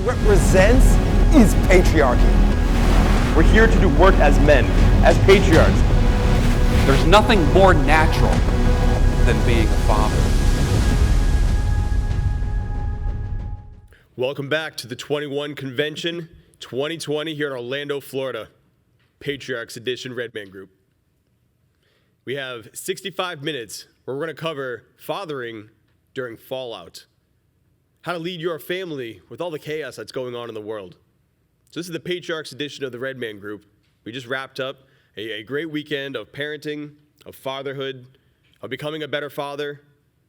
represents is patriarchy. We're here to do work as men, as patriarchs. There's nothing more natural than being a father. Welcome back to the 21 Convention 2020 here in Orlando, Florida. Patriarchs Edition Redman Group. We have 65 minutes where we're going to cover fathering during fallout. How to lead your family with all the chaos that's going on in the world. So this is the Patriarchs Edition of the Redman Group. We just wrapped up a great weekend of parenting, of fatherhood, of becoming a better father,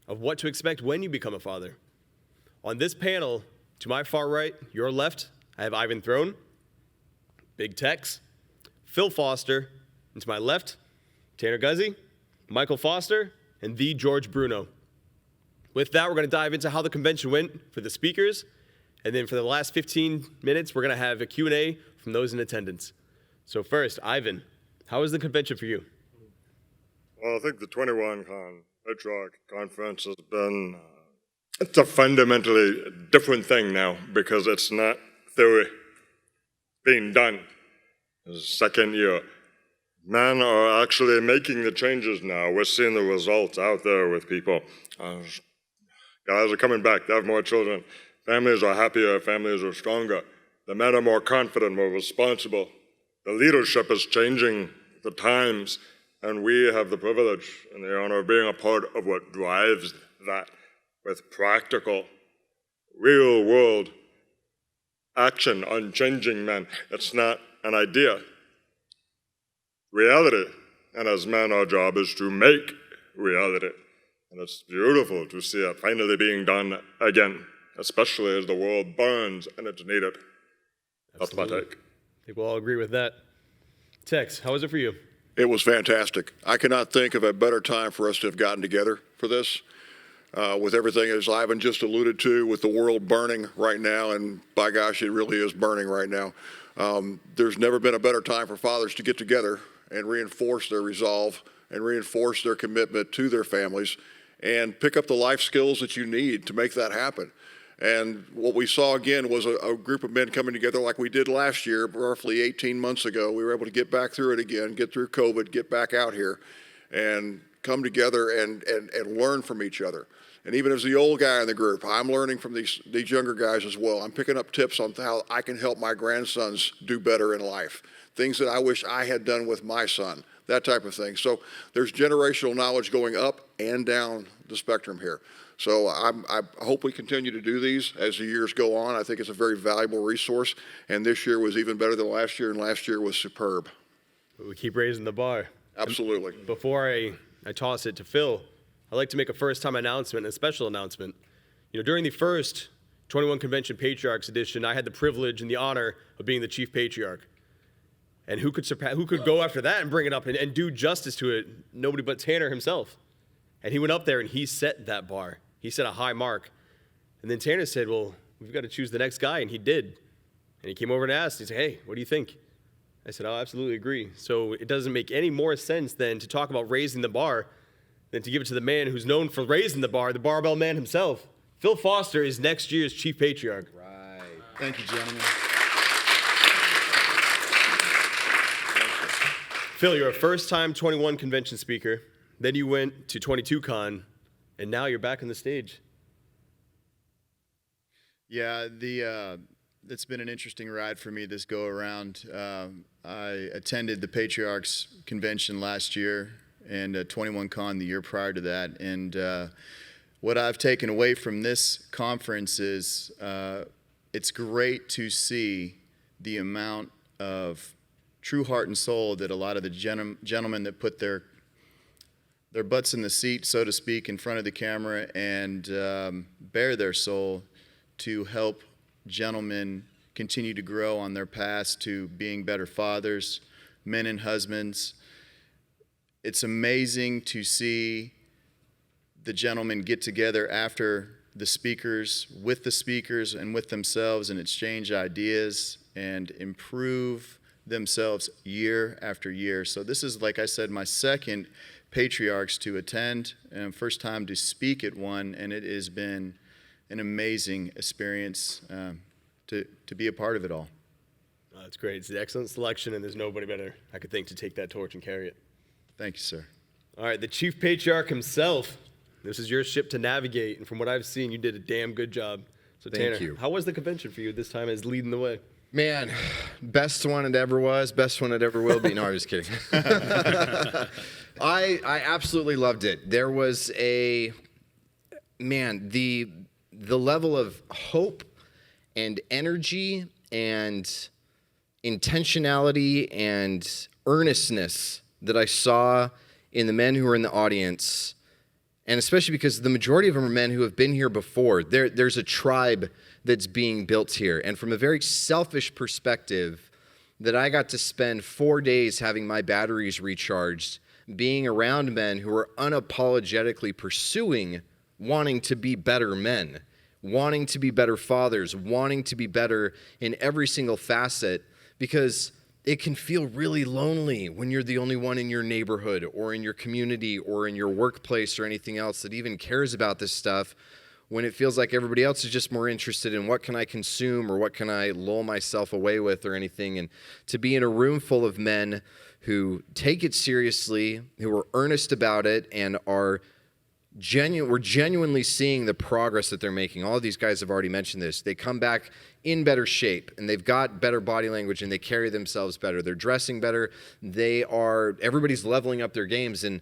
of what to expect when you become a father. On this panel, to my far right, your left, I have Ivan Throne, Big Tex, Phil Foster, and to my left, Tanner Guzy, Michael Foster, and the George Bruno. With that, we're going to dive into how the convention went for the speakers, and then for the last 15 minutes, we're going to have a Q&A from those in attendance. So first, Ivan, how was the convention for you? Well, I think the 21 Patriarch Conference has been, it's a fundamentally different thing now because it's not theory being done. It's the second year. Men are actually making the changes now. We're seeing the results out there with people. Guys are coming back. They have more children. Families are happier. Families are stronger. The men are more confident, more responsible. The leadership is changing the times, and we have the privilege and the honor of being a part of what drives that with practical, real-world action on changing men. It's not an idea. Reality. And as men, our job is to make reality. And it's beautiful to see it finally being done again, especially as the world burns and it's needed. That's my take. I think we'll all agree with that. Tex, how was it for you? It was fantastic. I cannot think of a better time for us to have gotten together for this. With everything, as Ivan just alluded to, with the world burning right now, and by gosh, it really is burning right now. There's never been a better time for fathers to get together and reinforce their resolve and reinforce their commitment to their families and pick up the life skills that you need to make that happen. And what we saw again was a group of men coming together like we did last year, roughly 18 months ago. We were able to get back through it again, get through COVID, get back out here, and come together and learn from each other. And even as the old guy in the group, I'm learning from these younger guys as well. I'm picking up tips on how I can help my grandsons do better in life, things that I wish I had done with my son, that type of thing. So there's generational knowledge going up and down the spectrum here. So I hope we continue to do these as the years go on. I think it's a very valuable resource, and this year was even better than last year, and last year was superb. We keep raising the bar. Absolutely. Before I toss it to Phil, I'd like to make a first-time announcement, a special announcement. During the first 21 Convention Patriarchs Edition, I had the privilege and the honor of being the Chief Patriarch. And who could go after that and bring it up and do justice to it? Nobody but Tanner himself. And he went up there and he set that bar. He set a high mark. And then Tanner said, well, we've got to choose the next guy, and he did. And he came over and asked, he said, hey, what do you think? I said, I absolutely agree. So it doesn't make any more sense than to talk about raising the bar than to give it to the man who's known for raising the bar, the barbell man himself. Phil Foster is next year's Chief Patriarch. Right. Thank you, gentlemen. Phil, you're a first-time 21 convention speaker. Then you went to 22 Con, and now you're back on the stage. Yeah, it's been an interesting ride for me this go-around. I attended the Patriarchs Convention last year and 21 Con the year prior to that. And what I've taken away from this conference is it's great to see the amount of true heart and soul that a lot of the gentlemen that put their butts in the seat, so to speak, in front of the camera and bare their soul to help gentlemen continue to grow on their paths to being better fathers, men and husbands. It's amazing to see the gentlemen get together after the speakers, with the speakers and with themselves, and exchange ideas and improve themselves year after year. So this is, like I said, my second Patriarchs to attend and first time to speak at one, and it has been an amazing experience to be a part of it all. Oh, that's great. It's an excellent selection, and there's nobody better, I could think, to take that torch and carry it. Thank you, sir. All right, the Chief Patriarch himself. This is your ship to navigate, and from what I've seen, you did a damn good job. So Tanner, Thank you. how was the convention for you this time as leading the way? Man, best one it ever was, best one it ever will be. No, I'm just kidding. I absolutely loved it. There was the level of hope and energy and intentionality and earnestness that I saw in the men who were in the audience, and especially because the majority of them are men who have been here before. There's a tribe that's being built here. And from a very selfish perspective, that I got to spend 4 days having my batteries recharged, being around men who are unapologetically pursuing wanting to be better men, wanting to be better fathers, wanting to be better in every single facet, because it can feel really lonely when you're the only one in your neighborhood or in your community or in your workplace or anything else that even cares about this stuff, when it feels like everybody else is just more interested in what can I consume or what can I lull myself away with or anything. And to be in a room full of men who take it seriously, who are earnest about it, and are we're genuinely seeing the progress that they're making. All of these guys have already mentioned this. They come back in better shape, and they've got better body language, and they carry themselves better. They're dressing better. Everybody's leveling up their games, and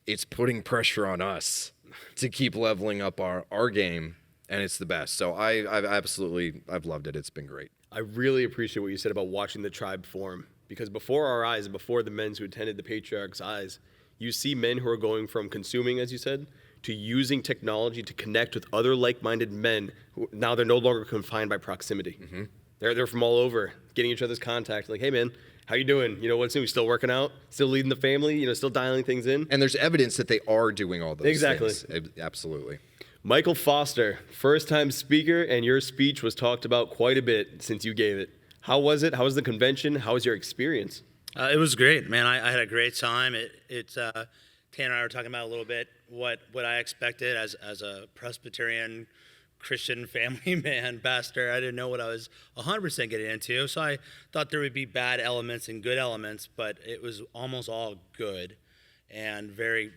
it's putting pressure on us to keep leveling up our game, and it's the best. So I've loved it. It's been great. I really appreciate what you said about watching the tribe form, because before our eyes, before the men who attended the Patriarch's eyes, you see men who are going from consuming, as you said, to using technology to connect with other like-minded men who now they're no longer confined by proximity. Mm-hmm. They're from all over, getting each other's contact. Like, hey man, how you doing? You know, what's new? You still working out? Still leading the family? You know, still dialing things in? And there's evidence that they are doing all those things. Absolutely. Michael Foster, first-time speaker, and your speech was talked about quite a bit since you gave it. How was it? How was the convention? How was your experience? It was great, man. I had a great time. Tanner and I were talking about a little bit what I expected as a Presbyterian Christian family man, pastor. I didn't know what I was 100% getting into, so I thought there would be bad elements and good elements, but it was almost all good and very,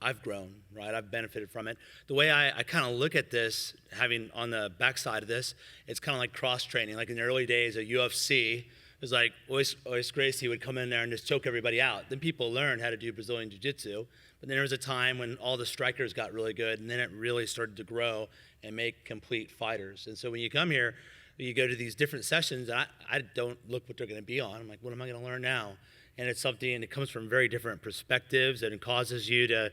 I've grown, right? I've benefited from it. The way I kind of look at this, having on the backside of this, it's kind of like cross-training. Like in the early days of UFC, it was like Royce Gracie would come in there and just choke everybody out. Then people learned how to do Brazilian Jiu-Jitsu. But then there was a time when all the strikers got really good, and then it really started to grow and make complete fighters. And so when you come here, you go to these different sessions, and I don't look what they're going to be on. I'm like, what am I going to learn now? And it's something, and it comes from very different perspectives, and it causes you to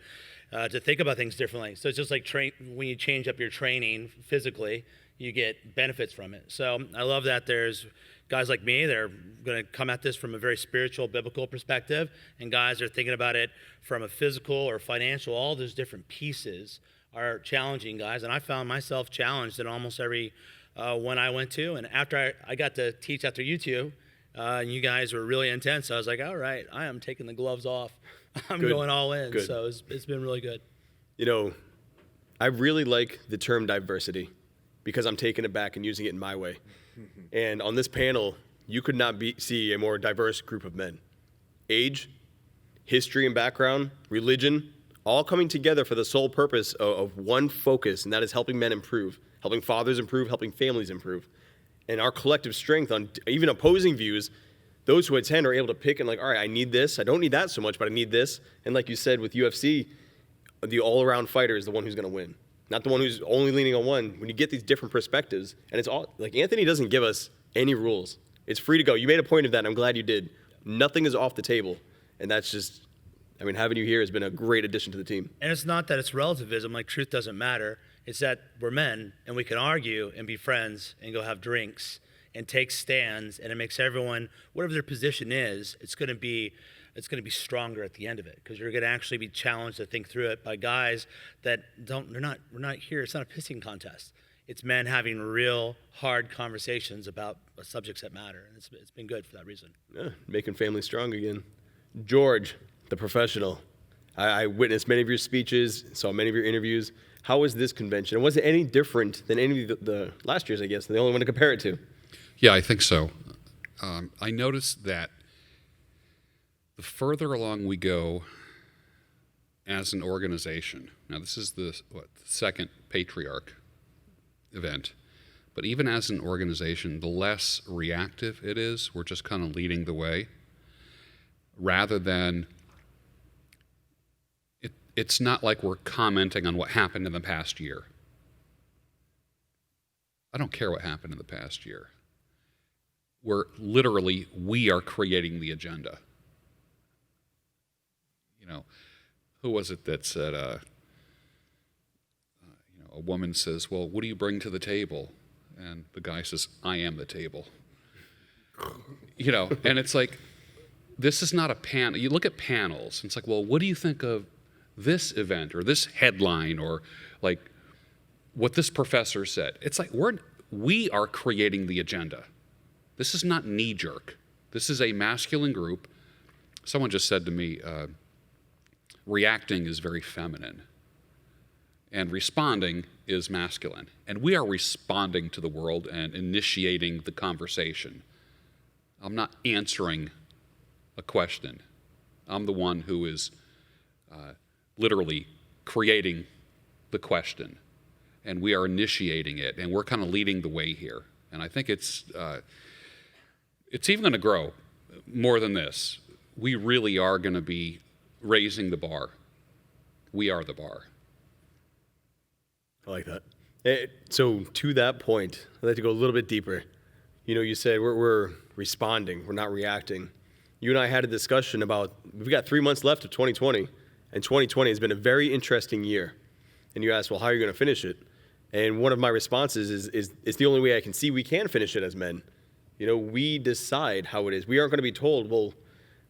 think about things differently. So it's just like when you change up your training physically, you get benefits from it. So I love that there's guys like me that are going to come at this from a very spiritual, biblical perspective, and guys are thinking about it from a physical or financial. All those different pieces are challenging guys, and I found myself challenged in almost every one I went to. And after I got to teach after you two, and you guys were really intense, I was like, all right, I am taking the gloves off. I'm going all in. Good. So it's been really good. You know, I really like the term diversity because I'm taking it back and using it in my way. And on this panel, you could not see a more diverse group of men. Age, history and background, religion, all coming together for the sole purpose of one focus, and that is helping men improve, helping fathers improve, helping families improve. And our collective strength on even opposing views, those who attend are able to pick and like, all right, I need this. I don't need that so much, but I need this. And like you said with UFC, the all-around fighter is the one who's going to win, not the one who's only leaning on one. When you get these different perspectives, and it's all like Anthony doesn't give us any rules. It's free to go. You made a point of that, and I'm glad you did. Nothing is off the table, and that's just, I mean, having you here has been a great addition to the team. And it's not that it's relativism, like truth doesn't matter. It's that we're men, and we can argue and be friends and go have drinks and take stands, and it makes everyone, whatever their position is, it's going to be stronger at the end of it, because you're going to actually be challenged to think through it by guys that we're not here. It's not a pissing contest. It's men having real hard conversations about subjects that matter, and it's been good for that reason. Yeah, making families strong again. George, the professional. I witnessed many of your speeches, saw many of your interviews. How was this convention? And was it any different than any of the last year's, I guess? The only one to compare it to. Yeah, I think so. I noticed that the further along we go as an organization, now this is the second Patriarch event, but even as an organization, the less reactive it is. We're just kind of leading the way, rather than it's not like we're commenting on what happened in the past year. I don't care what happened in the past year. We are creating the agenda. You know, who was it that said, a woman says, well, what do you bring to the table? And the guy says, I am the table. You know, and it's like, this is not a panel. You look at panels, and it's like, well, what do you think of this event or this headline or like what this professor said? It's like we are creating the agenda. This is not knee-jerk. This is a masculine group. Someone just said to me, reacting is very feminine, and responding is masculine. And we are responding to the world and initiating the conversation. I'm not answering a question. I'm the one who is literally creating the question, and we are initiating it, and we're kind of leading the way here. And I think it's even going to grow more than this. We really are going to be raising the bar. We are the bar. I like that. So to that point, I'd like to go a little bit deeper. You know, you said we're responding, we're not reacting. You and I had a discussion about, we've got 3 months left of 2020, and 2020 has been a very interesting year. And you asked, well, how are you going to finish it? And one of my responses is it's the only way I can see we can finish it as men. You know, we decide how it is. We aren't going to be told, well,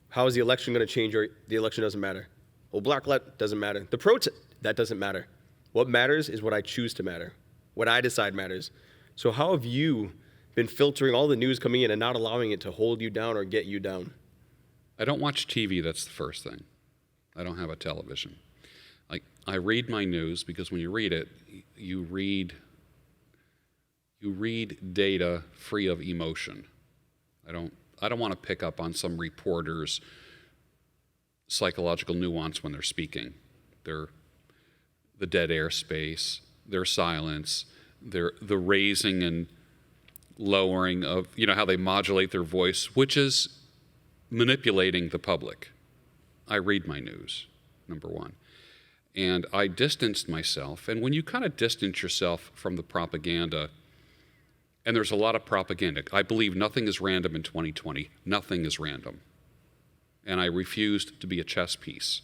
how is the election going to change, or the election doesn't matter. Well, Black Lives doesn't matter. The protest, that doesn't matter. What matters is what I choose to matter. What I decide matters. So how have you been filtering all the news coming in and not allowing it to hold you down or get you down? I don't watch TV, that's the first thing. I don't have a television. Like, I read my news because when you read it, you read data free of emotion. I don't want to pick up on some reporter's psychological nuance when they're speaking. The dead air space, their silence, the raising and lowering of, you know, how they modulate their voice, which is manipulating the public. I read my news, number one. And I distanced myself. And when you kind of distance yourself from the propaganda, and there's a lot of propaganda. I believe nothing is random in 2020. Nothing is random. And I refused to be a chess piece.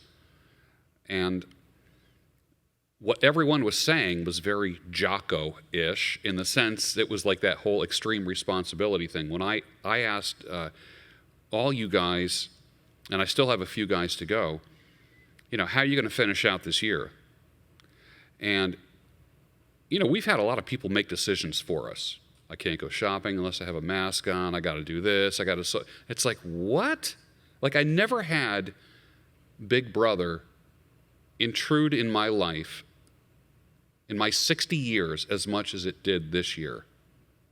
And what everyone was saying was very Jocko-ish, in the sense it was like that whole extreme responsibility thing. When I asked all you guys, and I still have a few guys to go, you know, how are you going to finish out this year? And, you know, we've had a lot of people make decisions for us. I can't go shopping unless I have a mask on. I got to do this. It's like, what? Like, I never had Big Brother intrude in my life in my 60 years as much as it did this year.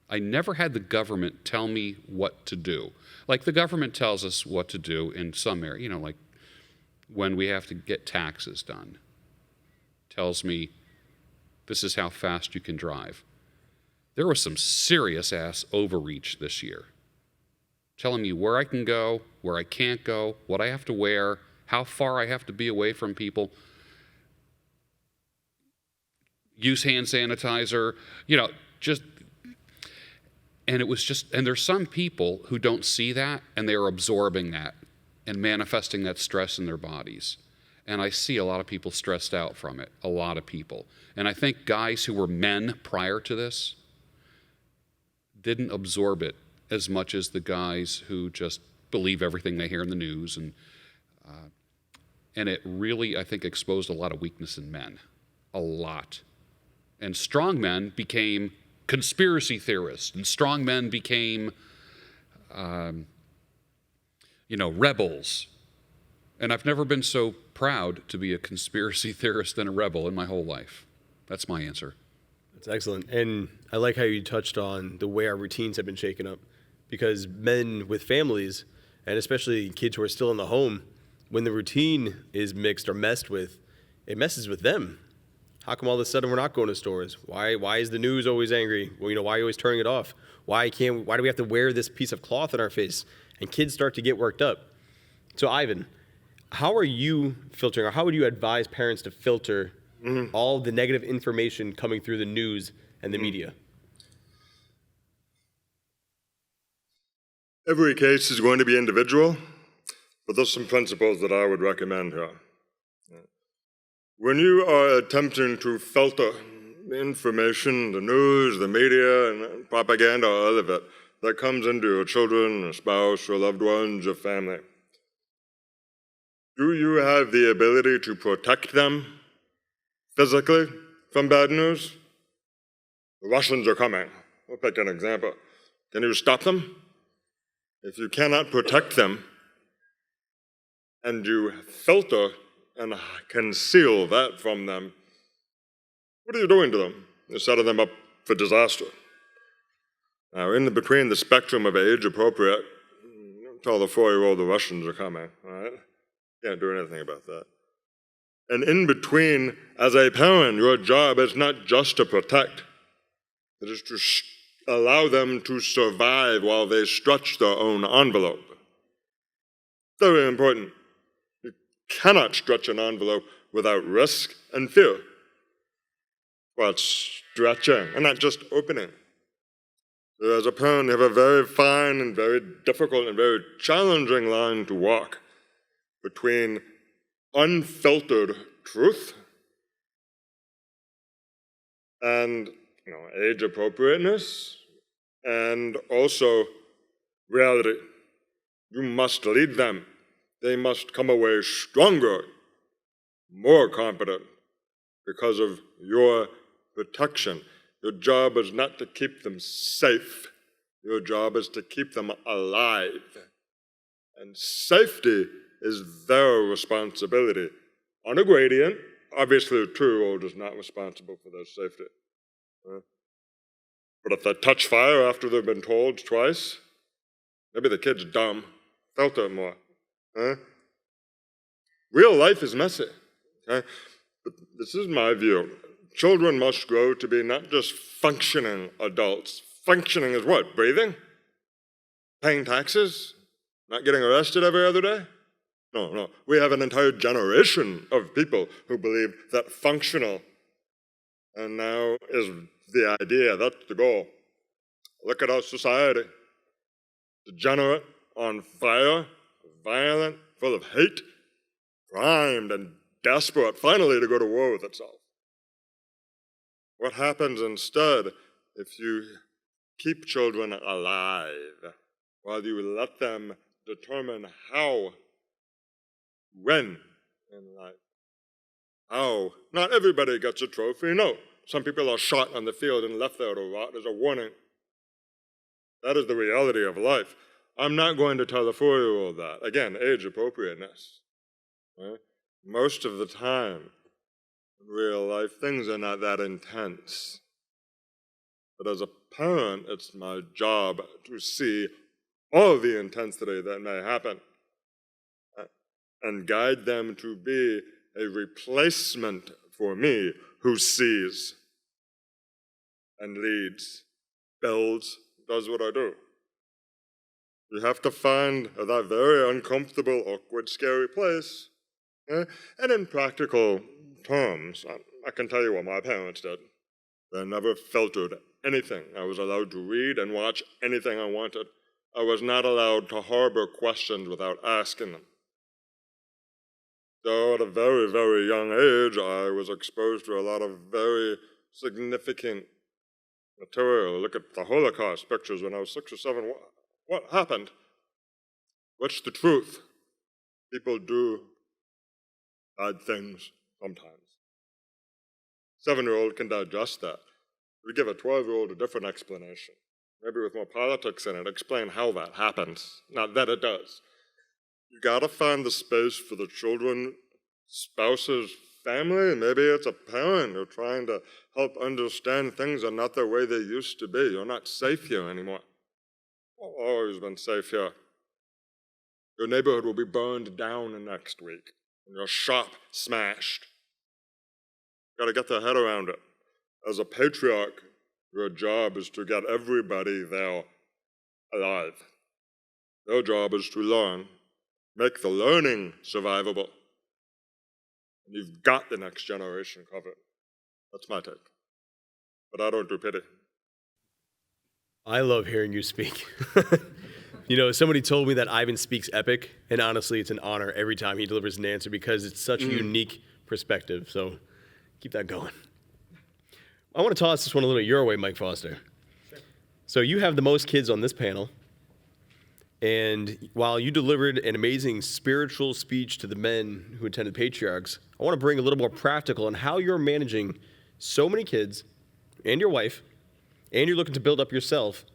I never had the government tell me what to do. Like, the government tells us what to do in some area, you know, like when we have to get taxes done. Tells me this is how fast you can drive. There was some serious ass overreach this year. Telling me where I can go, where I can't go, what I have to wear, how far I have to be away from people. Use hand sanitizer, you know, just, and it was just, and there's some people who don't see that, and they are absorbing that and manifesting that stress in their bodies. And I see a lot of people stressed out from it, a lot of people. And I think guys who were men prior to this didn't absorb it as much as the guys who just believe everything they hear in the news. And it really, I think, exposed a lot of weakness in men, a lot. And strong men became conspiracy theorists, and strong men became, rebels. And I've never been so proud to be a conspiracy theorist and a rebel in my whole life. That's my answer. That's excellent. And I like how you touched on the way our routines have been shaken up. Because men with families, and especially kids who are still in the home, when the routine is mixed or messed with, it messes with them. How come all of a sudden we're not going to stores? Why is the news always angry? Well, why are you always turning it off? Why do we have to wear this piece of cloth on our face? And kids start to get worked up. So Ivan, how are you filtering, or how would you advise parents to filter all the negative information coming through the news and the media? Every case is going to be individual, but there's some principles that I would recommend here. When you are attempting to filter the information, the news, the media, and propaganda, all of it, that comes into your children, your spouse, your loved ones, your family, do you have the ability to protect them physically from bad news? The Russians are coming. We'll pick an example. Can you stop them? If you cannot protect them, and you filter and conceal that from them, what are you doing to them? You're setting them up for disaster. Now, in between the spectrum of age appropriate, tell the 4-year-old the Russians are coming, all right? Can't do anything about that. And in between, as a parent, your job is not just to protect, it is to allow them to survive while they stretch their own envelope. Very important. You cannot stretch an envelope without risk and fear. Well, it's stretching and not just opening. So as a parent, you have a very fine and very difficult and very challenging line to walk between unfiltered truth and age appropriateness, and also reality. You must lead them. They must come away stronger, more competent because of your protection. Your job is not to keep them safe. Your job is to keep them alive. And safety is their responsibility. On a gradient, obviously a 2-year-old is not responsible for their safety. But if they touch fire after they've been told twice, maybe the kid's dumb. Filter more. Real life is messy. But this is my view. Children must grow to be not just functioning adults. Functioning is what? Breathing? Paying taxes? Not getting arrested every other day? No. We have an entire generation of people who believe that functional, and now is the idea, that's the goal. Look at our society. Degenerate, on fire, violent, full of hate, primed and desperate, finally to go to war with itself. What happens instead if you keep children alive while you let them determine how, when in life? How? Not everybody gets a trophy, no. Some people are shot on the field and left there to rot as a warning. That is the reality of life. I'm not going to tell a 4-year-old that. Again, age appropriateness. Right? Most of the time, in real life, things are not that intense. But as a parent, it's my job to see all the intensity that may happen and guide them to be a replacement for me who sees and leads, builds, does what I do. You have to find that very uncomfortable, awkward, scary place. And in practical terms, I can tell you what my parents did. They never filtered anything. I was allowed to read and watch anything I wanted. I was not allowed to harbor questions without asking them. So at a very, very young age, I was exposed to a lot of very significant material. Look at the Holocaust pictures when I was 6 or 7. What happened? What's the truth? People do bad things sometimes. 7-year-old can digest that. We give a 12-year-old a different explanation. Maybe with more politics in it, explain how that happens. Not that it does. You gotta find the space for the children, spouses, family, maybe it's a parent who's trying to help understand things are not the way they used to be. You're not safe here anymore. You've always been safe here. Your neighborhood will be burned down next week, and your shop smashed. You gotta get their head around it. As a patriarch, your job is to get everybody there alive. Their job is to learn, make the learning survivable. And you've got the next generation covered. That's my take. But I don't do pity. I love hearing you speak. You know, somebody told me that Ivan speaks epic, and honestly, it's an honor every time he delivers an answer because it's such a unique perspective. So keep that going. I want to toss this one a little your way, Mike Foster. Sure. So you have the most kids on this panel, and while you delivered an amazing spiritual speech to the men who attended Patriarchs, I want to bring a little more practical on how you're managing so many kids and your wife, and you're looking to build up yourself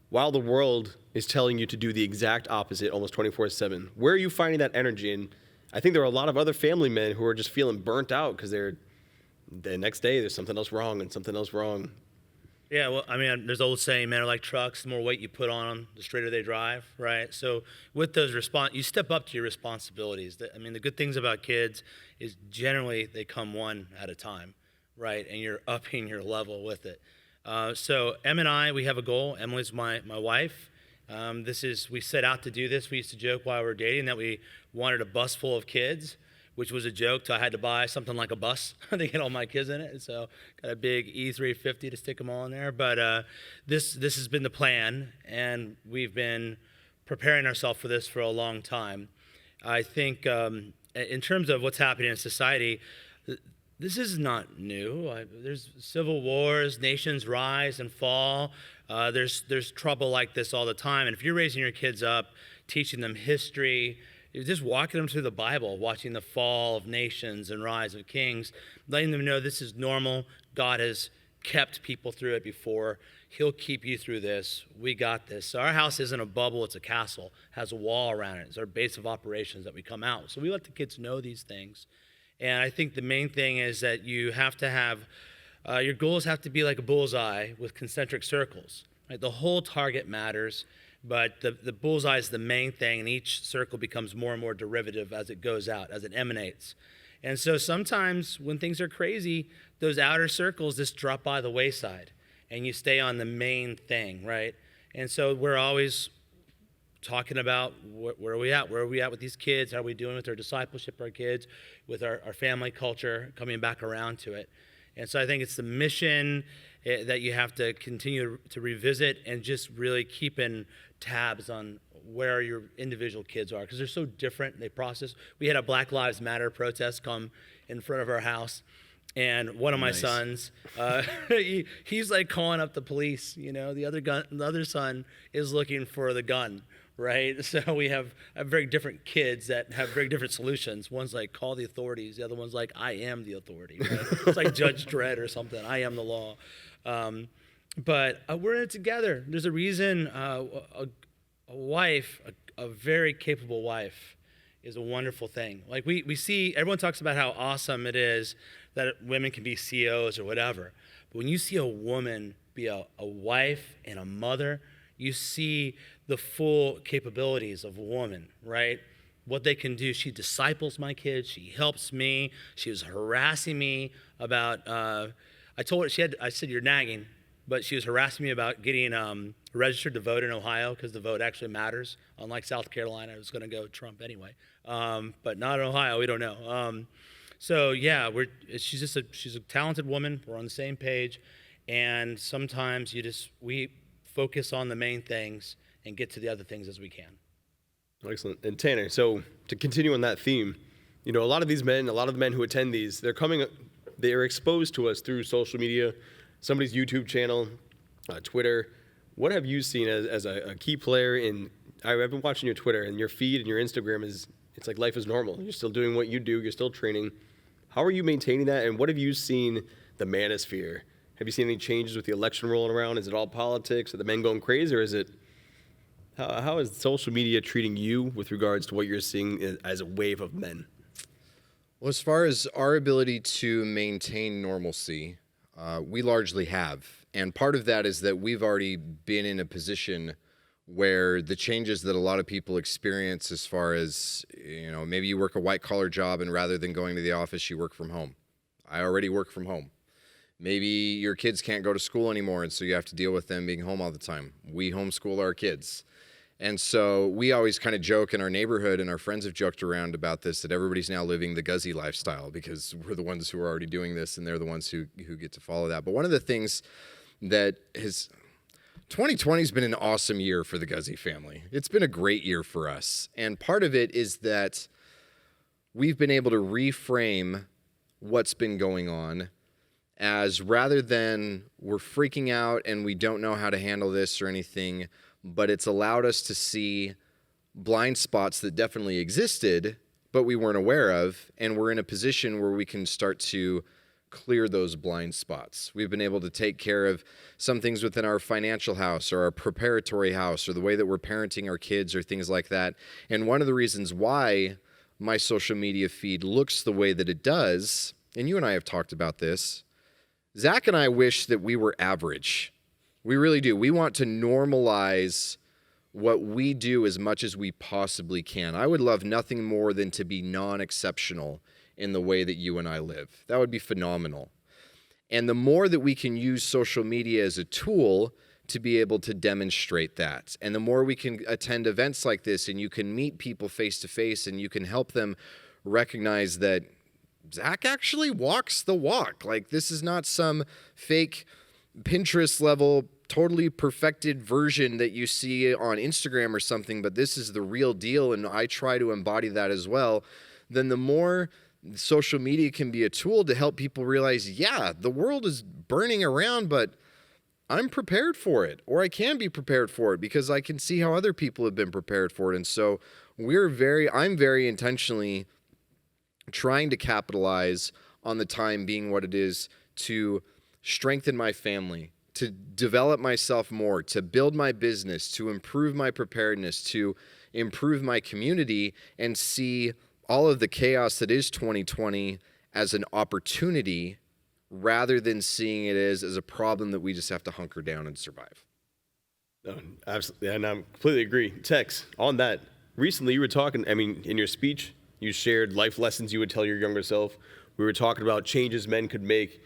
while the world is telling you to do the exact opposite almost 24/7. Where are you finding that energy? And I think there are a lot of other family men who are just feeling burnt out because the next day there's something else wrong and something else wrong. Yeah, well, I mean, there's an old saying, men are like trucks. The more weight you put on them, the straighter they drive, right? So with those you step up to your responsibilities. I mean, the good things about kids is generally they come one at a time, right? And you're upping your level with it. So Em and I, we have a goal. Emily's my wife. We set out to do this. We used to joke while we were dating that we wanted a bus full of kids, which was a joke. So I had to buy something like a bus to get all my kids in it. So got a big E350 to stick them all in there. But this has been the plan, and we've been preparing ourselves for this for a long time. I think in terms of what's happening in society, this is not new. There's civil wars, nations rise and fall. There's trouble like this all the time. And if you're raising your kids up, teaching them history, you're just walking them through the Bible, watching the fall of nations and rise of kings, letting them know this is normal. God has kept people through it before. He'll keep you through this. We got this. So our house isn't a bubble, it's a castle. It has a wall around it. It's our base of operations that we come out. So we let the kids know these things. And I think the main thing is that you have to have, your goals have to be like a bullseye with concentric circles. Right? The whole target matters, but the bullseye is the main thing, and each circle becomes more and more derivative as it goes out, as it emanates. And so sometimes when things are crazy, those outer circles just drop by the wayside, and you stay on the main thing, right? And so we're always talking about where are we at? Where are we at with these kids? How are we doing with our discipleship, our kids, with our family culture, coming back around to it. And so I think it's the mission that you have to continue to revisit and just really keeping tabs on where your individual kids are, because they're so different. They process. We had a Black Lives Matter protest come in front of our house, and one of my sons, he's like calling up the police. You know, the other son is looking for the gun. Right? So we have very different kids that have very different solutions. One's like, call the authorities. The other one's like, I am the authority. Right? It's like Judge Dredd or something. I am the law. But we're in it together. There's a reason a wife, a very capable wife, is a wonderful thing. Like we see, everyone talks about how awesome it is that women can be CEOs or whatever. But when you see a woman be a wife and a mother, you see the full capabilities of a woman, right? What they can do. She disciples my kids. She helps me. She was harassing me about, I told her, I said, you're nagging, but she was harassing me about getting registered to vote in Ohio because the vote actually matters. Unlike South Carolina, I was going to go Trump anyway. But not in Ohio, we don't know. So yeah, she's a talented woman. We're on the same page. And sometimes we focus on the main things and get to the other things as we can. Excellent. And Tanner, so to continue on that theme, you know, a lot of the men who attend these, they are exposed to us through social media, somebody's YouTube channel, Twitter. What have you seen as a key player I've been watching your Twitter, and your feed and your Instagram it's like life is normal. You're still doing what you do. You're still training. How are you maintaining that? And what have you seen the manosphere? Have you seen any changes with the election rolling around? Is it all politics? Are the men going crazy, or is it, how is social media treating you with regards to what you're seeing as a wave of men? Well, as far as our ability to maintain normalcy, we largely have. And part of that is that we've already been in a position where the changes that a lot of people experience as far as, maybe you work a white collar job and rather than going to the office, you work from home. I already work from home. Maybe your kids can't go to school anymore, and so you have to deal with them being home all the time. We homeschool our kids. And so we always kind of joke in our neighborhood, and our friends have joked around about this, that everybody's now living the Guzy lifestyle because we're the ones who are already doing this, and they're the ones who get to follow that. But one of the things that 2020 has been an awesome year for the Guzy family. It's been a great year for us. And part of it is that we've been able to reframe what's been going on as rather than we're freaking out and we don't know how to handle this or anything, but it's allowed us to see blind spots that definitely existed, but we weren't aware of, and we're in a position where we can start to clear those blind spots. We've been able to take care of some things within our financial house or our preparatory house or the way that we're parenting our kids or things like that. And one of the reasons why my social media feed looks the way that it does, and you and I have talked about this, Zac and I wish that we were average. We really do. We want to normalize what we do as much as we possibly can. I would love nothing more than to be non-exceptional in the way that you and I live. That would be phenomenal. And the more that we can use social media as a tool to be able to demonstrate that, and the more we can attend events like this and you can meet people face to face and you can help them recognize that Zac actually walks the walk. Like, this is not some fake Pinterest level, totally perfected version that you see on Instagram or something, but this is the real deal, and I try to embody that as well. Then the more social media can be a tool to help people realize, yeah, the world is burning around, but I'm prepared for it, or I can be prepared for it because I can see how other people have been prepared for it. And so I'm very intentionally trying to capitalize on the time being what it is to strengthen my family, to develop myself more, to build my business, to improve my preparedness, to improve my community, and see all of the chaos that is 2020 as an opportunity rather than seeing it as a problem that we just have to hunker down and survive. No, absolutely, and I completely agree. Tex, on that, recently you were talking, in your speech, you shared life lessons you would tell your younger self. We were talking about changes men could make.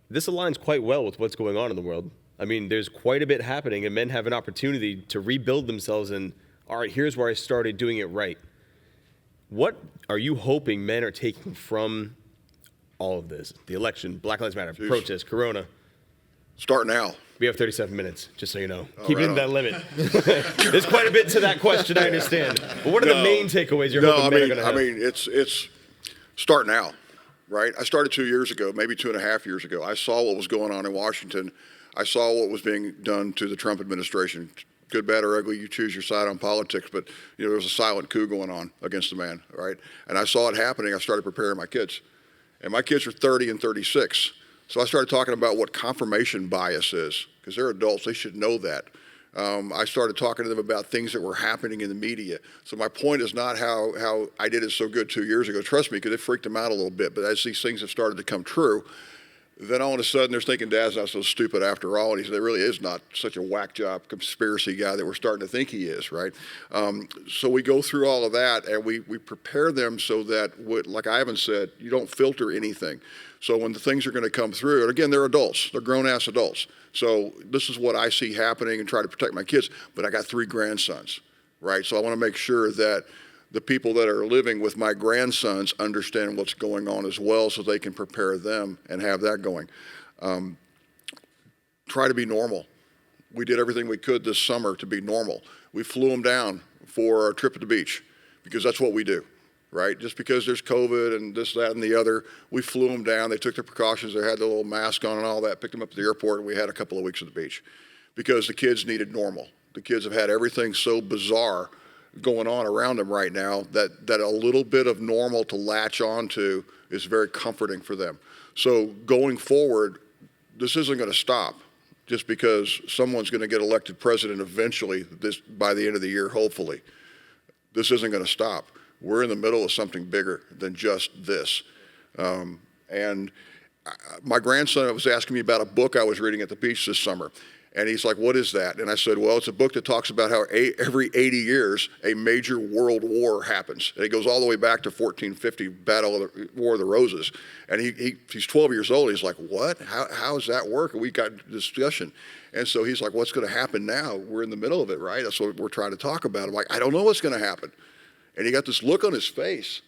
This aligns quite well with what's going on in the world. There's quite a bit happening, and men have an opportunity to rebuild themselves and, all right, here's where I started doing it right. What are you hoping men are taking from all of this? The election, Black Lives Matter, protests, Corona. Start now. We have 37 minutes, just so you know. Oh, Keep it in that limit. There's quite a bit to that question, I understand. But what are the main takeaways you're hoping men are going to have? It's start now, right? I started 2 years ago, maybe 2.5 years ago. I saw what was going on in Washington. I saw what was being done to the Trump administration. Good, bad, or ugly, you choose your side on politics, but there was a silent coup going on against the man, right? And I saw it happening. I started preparing my kids. And my kids are 30 and 36. So I started talking about what confirmation bias is, because they're adults, they should know that. I started talking to them about things that were happening in the media. So my point is not how I did it so good 2 years ago. Trust me, because it freaked them out a little bit. But as these things have started to come true, then all of a sudden they're thinking Dad's not so stupid after all. And he said, there really is not such a whack job conspiracy guy that we're starting to think he is, right? So we go through all of that and we prepare them so that, like Ivan said, you don't filter anything. So when the things are going to come through, and again, they're adults, they're grown-ass adults. So this is what I see happening and try to protect my kids, but I got 3 grandsons, right? So I want to make sure that the people that are living with my grandsons understand what's going on as well so they can prepare them and have that going. Try to be normal. We did everything we could this summer to be normal. We flew them down for a trip to the beach because that's what we do. Right? Just because there's COVID and this, that, and the other, we flew them down. They took their precautions. They had the little mask on and all that, picked them up at the airport, and we had a couple of weeks at the beach because the kids needed normal. The kids have had everything so bizarre going on around them right now that a little bit of normal to latch onto is very comforting for them. So going forward, this isn't going to stop just because someone's going to get elected president eventually by the end of the year, hopefully. This isn't going to stop. We're in the middle of something bigger than just this. And my grandson was asking me about a book I was reading at the beach this summer. And he's like, what is that? And I said, well, it's a book that talks about how every 80 years a major world war happens. And it goes all the way back to 1450, War of the Roses. And he's 12 years old. He's like, what? How does that work? And we got discussion. And so he's like, what's going to happen now? We're in the middle of it, right? That's what we're trying to talk about. I'm like, I don't know what's going to happen. And he got this look on his face.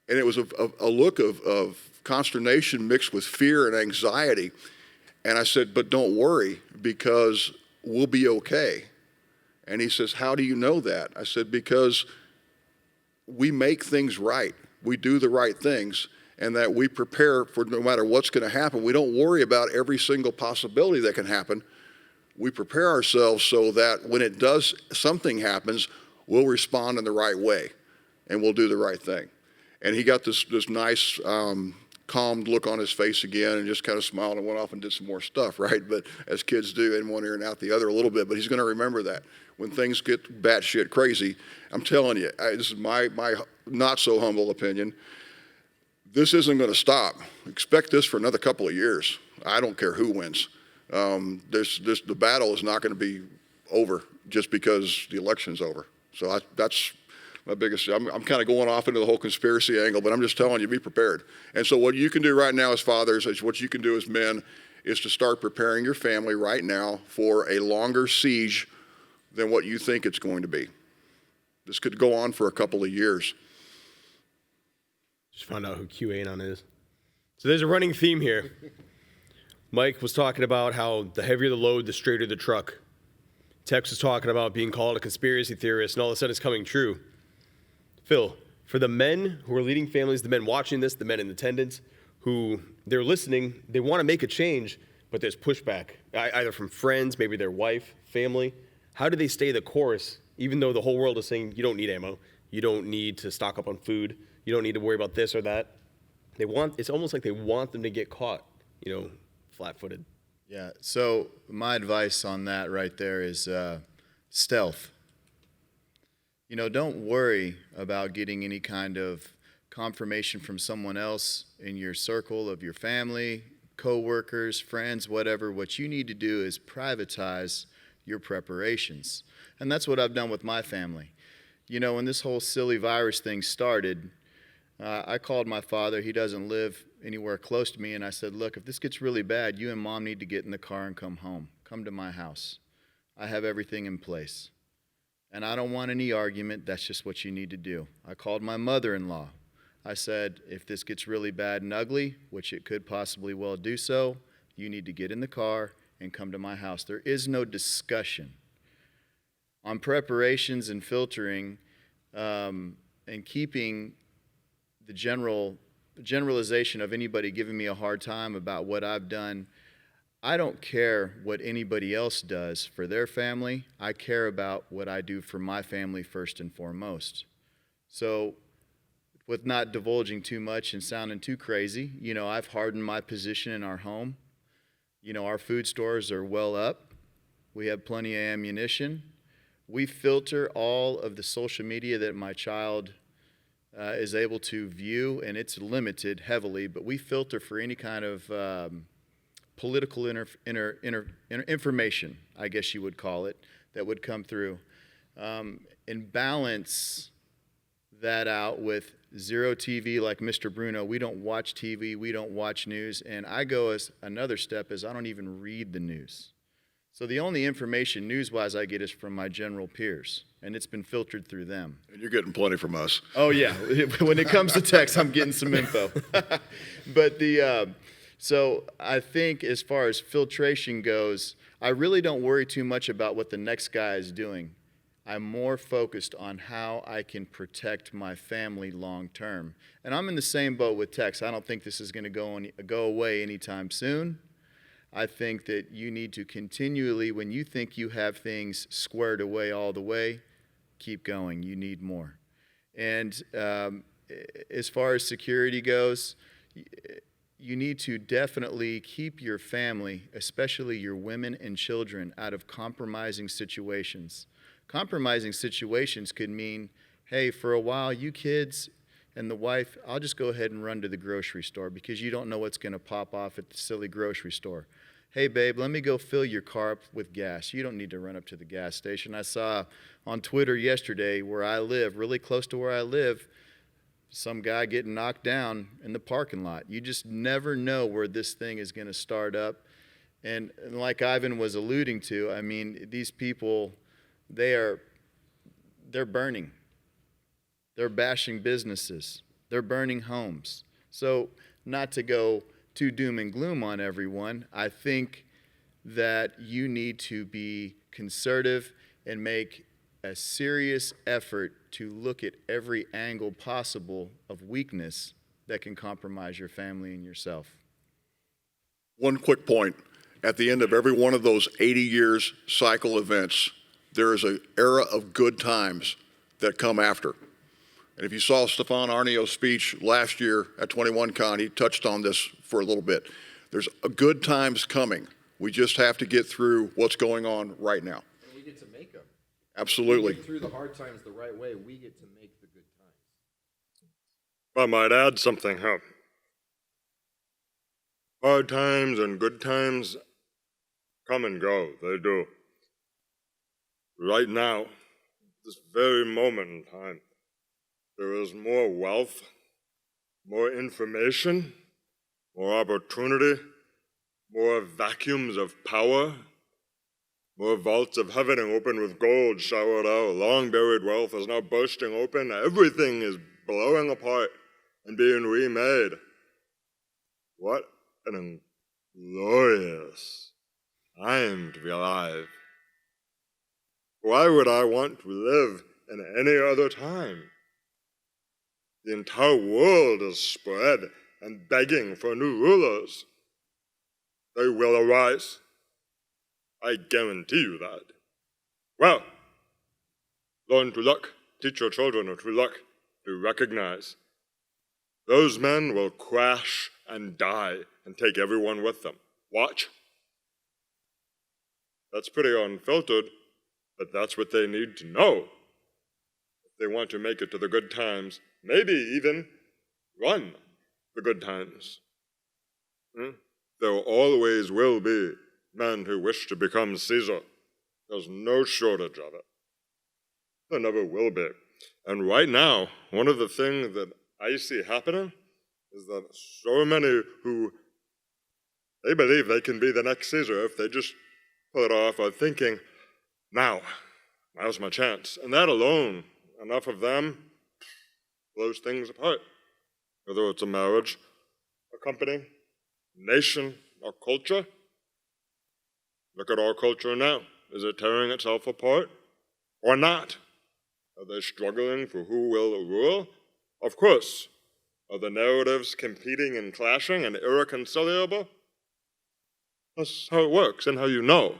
And it was a look of consternation mixed with fear and anxiety. And I said, but don't worry, because we'll be okay. And he says, how do you know that? I said, because we make things right. We do the right things, and that we prepare for no matter what's going to happen. We don't worry about every single possibility that can happen. We prepare ourselves so that when something happens, we'll respond in the right way, and we'll do the right thing. And he got this nice, calmed look on his face again and just kind of smiled and went off and did some more stuff, right? But as kids do, in one ear and out the other a little bit. But he's going to remember that. When things get batshit crazy, I'm telling you, this is my not so humble opinion, this isn't going to stop. Expect this for another couple of years. I don't care who wins. The battle is not going to be over just because the election's over. So that's my biggest, I'm kind of going off into the whole conspiracy angle, but I'm just telling you, be prepared. And so what you can do right now as fathers, what you can do as men, is to start preparing your family right now for a longer siege than what you think it's going to be. This could go on for a couple of years. Just found out who QAnon is. So there's a running theme here. Mike was talking about how the heavier the load, the straighter the truck. Tex was talking about being called a conspiracy theorist, and all of a sudden it's coming true. Phil, for the men who are leading families, the men watching this, the men in attendance, who they're listening, they want to make a change, but there's pushback, either from friends, maybe their wife, family. How do they stay the course, even though the whole world is saying, you don't need ammo, you don't need to stock up on food, you don't need to worry about this or that? It's almost like they want them to get caught, flat-footed. Yeah, so my advice on that right there is stealth. Don't worry about getting any kind of confirmation from someone else in your circle of your family, co-workers, friends, whatever. What you need to do is privatize your preparations. And that's what I've done with my family. When this whole silly virus thing started, I called my father. He doesn't live anywhere close to me. And I said, look, if this gets really bad, you and Mom need to get in the car and come home. Come to my house. I have everything in place. And I don't want any argument. That's just what you need to do. I called my mother-in-law. I said, if this gets really bad and ugly, which it could possibly well do so, you need to get in the car and come to my house. There is no discussion. On preparations and filtering and keeping the generalization of anybody giving me a hard time about what I've done, I don't care what anybody else does for their family. I care about what I do for my family first and foremost. So with not divulging too much and sounding too crazy, I've hardened my position in our home. Our food stores are well up. We have plenty of ammunition. We filter all of the social media that my child is able to view, and it's limited heavily, but we filter for any kind of political information, I guess you would call it, that would come through, and balance that out with zero TV like Mr. Bruno. We don't watch TV, we don't watch news, and I go as another step is I don't even read the news. So the only information news-wise I get is from my general peers, and it's been filtered through them. And you're getting plenty from us. Oh yeah, when it comes to text, I'm getting some info. But so I think as far as filtration goes, I really don't worry too much about what the next guy is doing. I'm more focused on how I can protect my family long term. And I'm in the same boat with Tex. I don't think this is going to go away anytime soon. I think that you need to continually, when you think you have things squared away all the way, keep going. You need more. And as far as security goes, you need to definitely keep your family, especially your women and children, out of compromising situations. Compromising situations could mean hey, for a while, you kids and the wife, I'll just go ahead and run to the grocery store because you don't know what's going to pop off at the silly grocery store. Hey, babe, let me go fill your car up with gas. You don't need to run up to the gas station. I saw on Twitter yesterday where I live, really close to where I live, some guy getting knocked down in the parking lot. You just never know where this thing is going to start up. And like Ivan was alluding to, I mean, these people, they're burning. They're bashing businesses. They're burning homes. So not to go too doom and gloom on everyone, I think that you need to be conservative and make a serious effort to look at every angle possible of weakness that can compromise your family and yourself. One quick point. At the end of every one of those 80 years cycle events, there is an era of good times that come after. And if you saw Stefan Arneo's speech last year at 21Con, he touched on this for a little bit. There's a good times coming. We just have to get through what's going on right now. And we get to make them. Absolutely. We get through the hard times the right way, we get to make the good times. If I might add something here. Hard times and good times come and go. They do. Right now, this very moment in time, there is more wealth, more information, more opportunity, more vacuums of power, more vaults of heaven open with gold showered out. Long buried wealth is now bursting open. Everything is blowing apart and being remade. What an glorious time to be alive. Why would I want to live in any other time? The entire world is spread and begging for new rulers. They will arise. I guarantee you that. Well, learn to look. Teach your children to look, to recognize. Those men will crash and die and take everyone with them. Watch. That's pretty unfiltered, but that's what they need to know. If they want to make it to the good times, maybe even run the good times. There always will be men who wish to become Caesar. There's no shortage of it. There never will be. And right now, one of the things that I see happening is that so many who, they believe they can be the next Caesar if they just pull it off, are thinking, now's my chance. And that alone, enough of them, blows things apart. Whether it's a marriage, a company, nation, or culture. Look at our culture now. Is it tearing itself apart or not? Are they struggling for who will rule? Of course. Are the narratives competing and clashing and irreconcilable? That's how it works and how you know.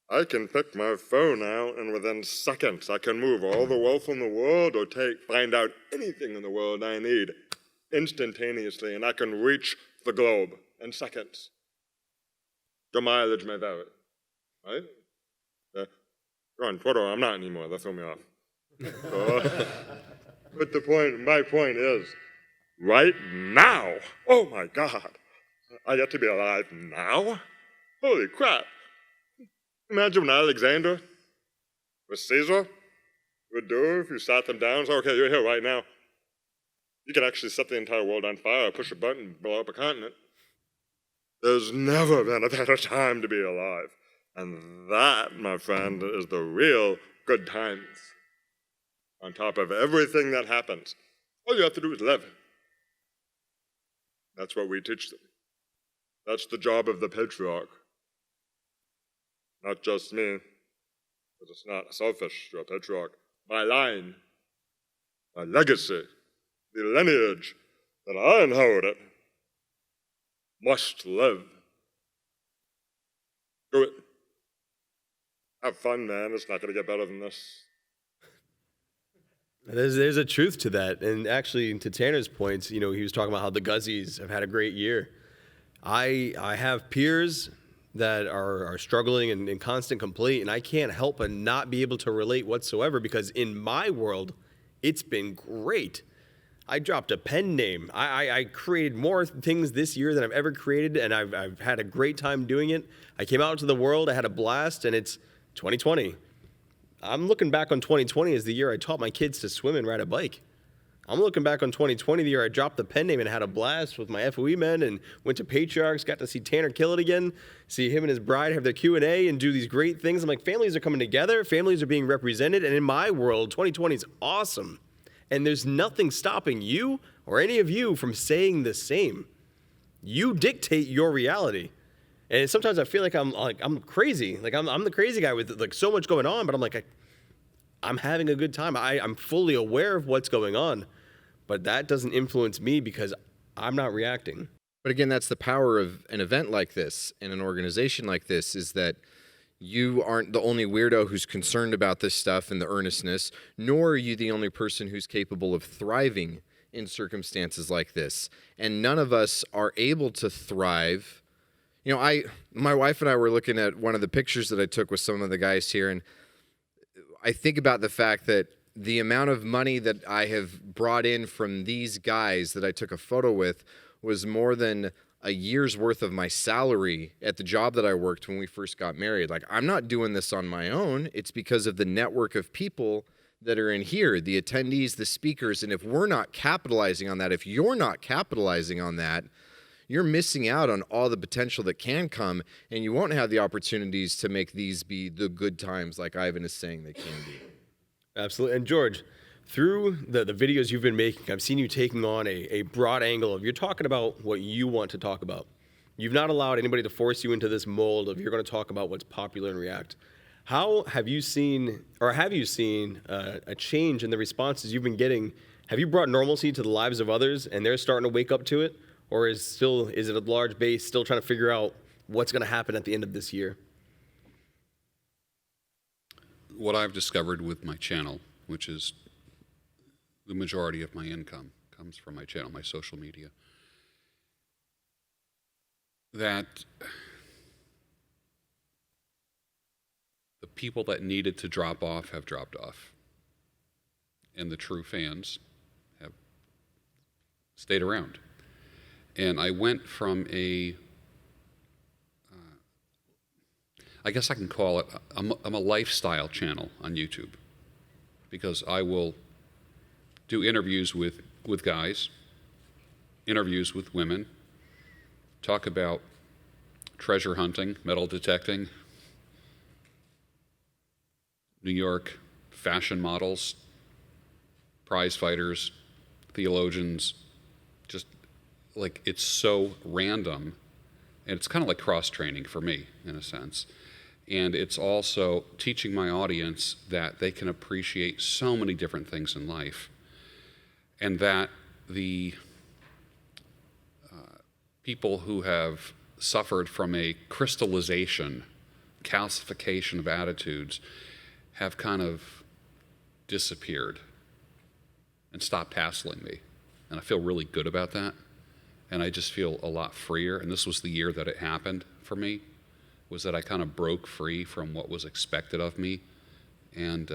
I can pick my phone out, and within seconds I can move all the wealth in the world or find out anything in the world I need instantaneously, and I can reach the globe in seconds. Your mileage may vary, right? You're on Twitter, I'm not anymore, they threw me off. But my point is, right now, oh my God, I get to be alive now? Holy crap. Imagine when Alexander was Caesar would do if you sat them down and said, okay, you're here right now. You can actually set the entire world on fire, push a button, and blow up a continent. There's never been a better time to be alive. And that, my friend, is the real good times. On top of everything that happens, all you have to do is live. That's what we teach them. That's the job of the patriarch. Not just me, but it's not selfish, you're a patriarch. My line, my legacy, the lineage that I inherited must live. Do it. Have fun, man. It's not going to get better than this. There's a truth to that. And actually, to Tanner's points, he was talking about how the Guzys have had a great year. I have peers that are struggling and in constant complaint, and I can't help but not be able to relate whatsoever, because in my world, it's been great. I dropped a pen name. I created more things this year than I've ever created, and I've had a great time doing it. I came out into the world, I had a blast, and it's 2020. I'm looking back on 2020 as the year I taught my kids to swim and ride a bike. I'm looking back on 2020, the year I dropped the pen name and had a blast with my FOE men and went to Patriarchs, got to see Tanner kill it again, see him and his bride have their Q&A and do these great things. I'm like, families are coming together, families are being represented, and in my world, 2020 is awesome. And there's nothing stopping you or any of you from saying the same. You dictate your reality. And sometimes I feel like I'm crazy. Like I'm the crazy guy with like so much going on, but I'm like, I'm having a good time. I'm fully aware of what's going on, but that doesn't influence me because I'm not reacting. But again, that's the power of an event like this and an organization like this, is that you aren't the only weirdo who's concerned about this stuff and the earnestness, nor are you the only person who's capable of thriving in circumstances like this. And none of us are able to thrive. You know, my wife and I were looking at one of the pictures that I took with some of the guys here, and I think about the fact that the amount of money that I have brought in from these guys that I took a photo with was more than a year's worth of my salary at the job that I worked when we first got married. Like, I'm not doing this on my own. It's because of the network of people that are in here, the attendees, the speakers. And if we're not capitalizing on that, if you're not capitalizing on that, you're missing out on all the potential that can come, and you won't have the opportunities to make these be the good times like Ivan is saying they can be. Absolutely. And George, through the videos you've been making, I've seen you taking on a broad angle of you're talking about what you want to talk about. You've not allowed anybody to force you into this mold of you're going to talk about what's popular and react. How have you seen, or have you seen a change in the responses you've been getting? Have you brought normalcy to the lives of others and they're starting to wake up to it? Or is it a large base still trying to figure out what's going to happen at the end of this year? What I've discovered with my channel, which is the majority of my income comes from my channel, my social media, that the people that needed to drop off have dropped off, and the true fans have stayed around. And I went from I guess I can call it, I'm a lifestyle channel on YouTube, because I will do interviews with guys, interviews with women, talk about treasure hunting, metal detecting, New York fashion models, prize fighters, theologians, just like, it's so random, and it's kind of like cross-training for me in a sense. And it's also teaching my audience that they can appreciate so many different things in life, and that the people who have suffered from a crystallization, calcification of attitudes have kind of disappeared and stopped hassling me. And I feel really good about that. And I just feel a lot freer. And this was the year that it happened for me, was that I kind of broke free from what was expected of me. And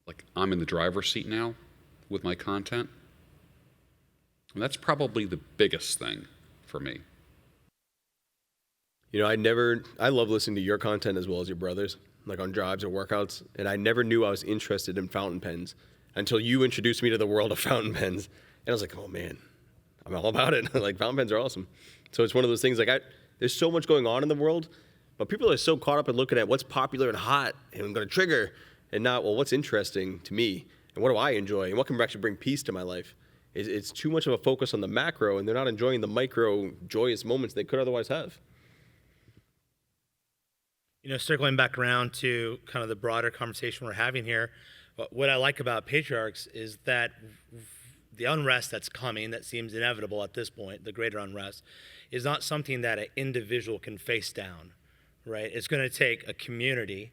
like, I'm in the driver's seat now with my content. And that's probably the biggest thing for me. You know, I love listening to your content as well as your brother's, like on drives or workouts. And I never knew I was interested in fountain pens until you introduced me to the world of fountain pens. And I was like, oh man, I'm all about it. Like, fountain pens are awesome. So it's one of those things, like, there's so much going on in the world, but people are so caught up in looking at what's popular and hot and I'm going to trigger, and not, well, what's interesting to me and what do I enjoy and what can actually bring peace to my life. It's too much of a focus on the macro, and they're not enjoying the micro joyous moments they could otherwise have. You know, circling back around to kind of the broader conversation we're having here, what I like about Patriarchs is that the unrest that's coming, that seems inevitable at this point, the greater unrest, is not something that an individual can face down, right? It's going to take a community,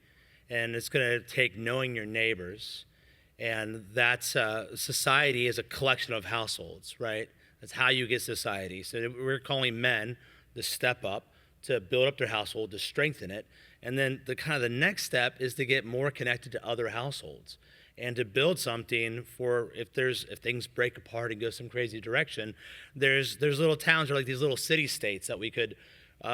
and it's going to take knowing your neighbors, and that's society is a collection of households, right? That's how you get society. So we're calling men to step up, to build up their household, to strengthen it. And then the next step is to get more connected to other households and to build something for if things break apart and go some crazy direction, there's little towns or like these little city states that we could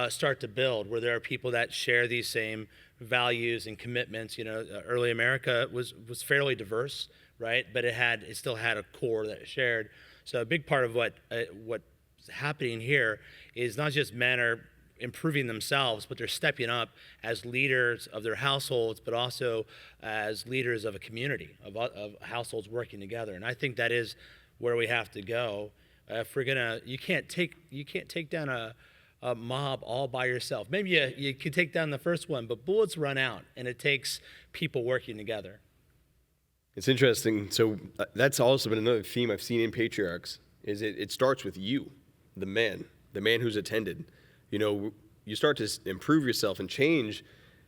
start to build where there are people that share these same values and commitments. You know, early America was fairly diverse, right? But it still had a core that it shared. So a big part of what's happening here is not just men are improving themselves, but they're stepping up as leaders of their households, but also as leaders of a community of households working together. And I think that is where we have to go. If we're gonna, you can't take down a mob all by yourself. Maybe you can take down the first one, but bullets run out, and it takes people working together. It's interesting. So that's also been another theme I've seen in Patriarchs, is it starts with you, the man who's attended. You know, you start to improve yourself and change,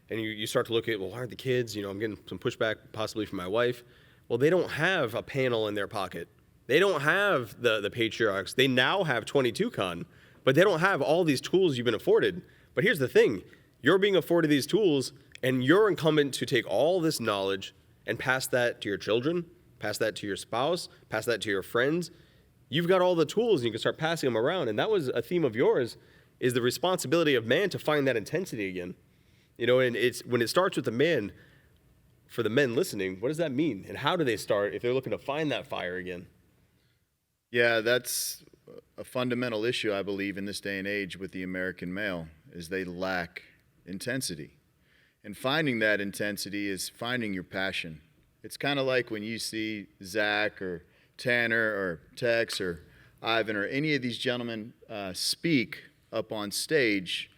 and you start to look at, well, why aren't the kids? You know, I'm getting some pushback possibly from my wife. Well, they don't have a panel in their pocket. They don't have the Patriarchs. They now have 22Con, but they don't have all these tools you've been afforded. But here's the thing. You're being afforded these tools, and you're incumbent to take all this knowledge and pass that to your children, pass that to your spouse, pass that to your friends. You've got all the tools, and you can start passing them around. And that was a theme of yours, is the responsibility of man to find that intensity again. You know, and it's when it starts with the man, for the men listening, what does that mean? And how do they start if they're looking to find that fire again? Yeah, that's a fundamental issue, I believe, in this day and age with the American male, is they lack intensity. And finding that intensity is finding your passion. It's kind of like when you see Zach or Tanner or Tex or Ivan or any of these gentlemen speak up on stage,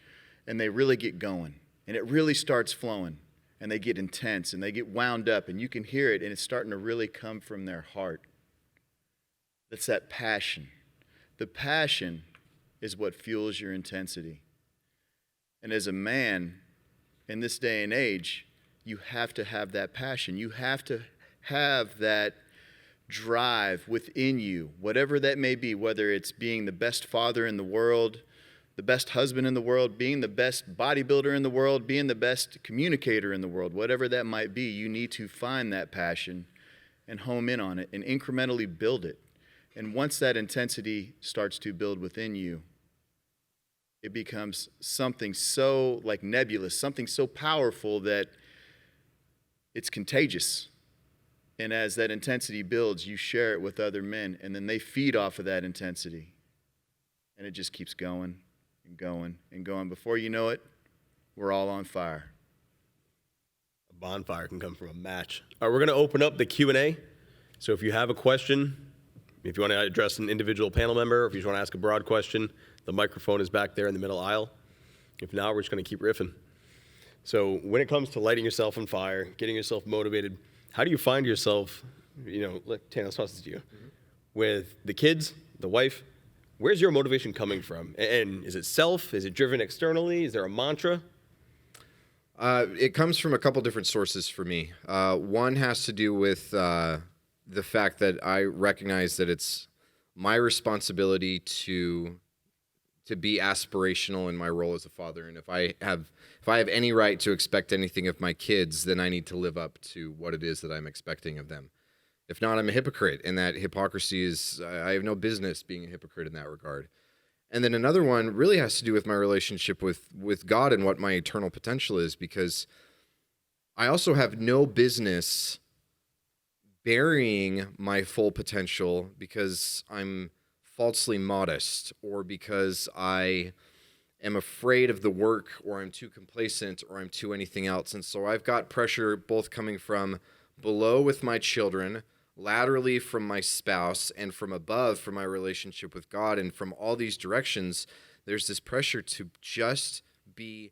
and they really get going, and it really starts flowing, and they get intense, and they get wound up, and you can hear it, and it's starting to really come from their heart. That's that passion. The passion is what fuels your intensity. And as a man, in this day and age, you have to have that passion. You have to have that drive within you, whatever that may be, whether it's being the best father in the world, the best husband in the world, being the best bodybuilder in the world, being the best communicator in the world, whatever that might be, you need to find that passion and home in on it and incrementally build it. And once that intensity starts to build within you, it becomes something so like nebulous, something so powerful that it's contagious. And as that intensity builds, you share it with other men, and then they feed off of that intensity. And it just keeps going and going and going. Before you know it, we're all on fire. A bonfire can come from a match. All right, we're going to open up the Q&A. So if you have a question, if you want to address an individual panel member, or if you just want to ask a broad question, the microphone is back there in the middle aisle. If not, we're just going to keep riffing. So when it comes to lighting yourself on fire, getting yourself motivated, how do you find yourself, you know, like, Tana, let's toss this to you, with the kids, the wife, where's your motivation coming from? And is it self? Is it driven externally? Is there a mantra? It comes from a couple different sources for me. One has to do with the fact that I recognize that it's my responsibility to be aspirational in my role as a father. And if I have any right to expect anything of my kids, then I need to live up to what it is that I'm expecting of them. If not, I'm a hypocrite, and that hypocrisy is, I have no business being a hypocrite in that regard. And then another one really has to do with my relationship with God and what my eternal potential is, because I also have no business burying my full potential because I'm falsely modest, or because I am afraid of the work, or I'm too complacent, or I'm too anything else. And so I've got pressure both coming from below with my children, laterally from my spouse, and from above from my relationship with God. And from all these directions, there's this pressure to just be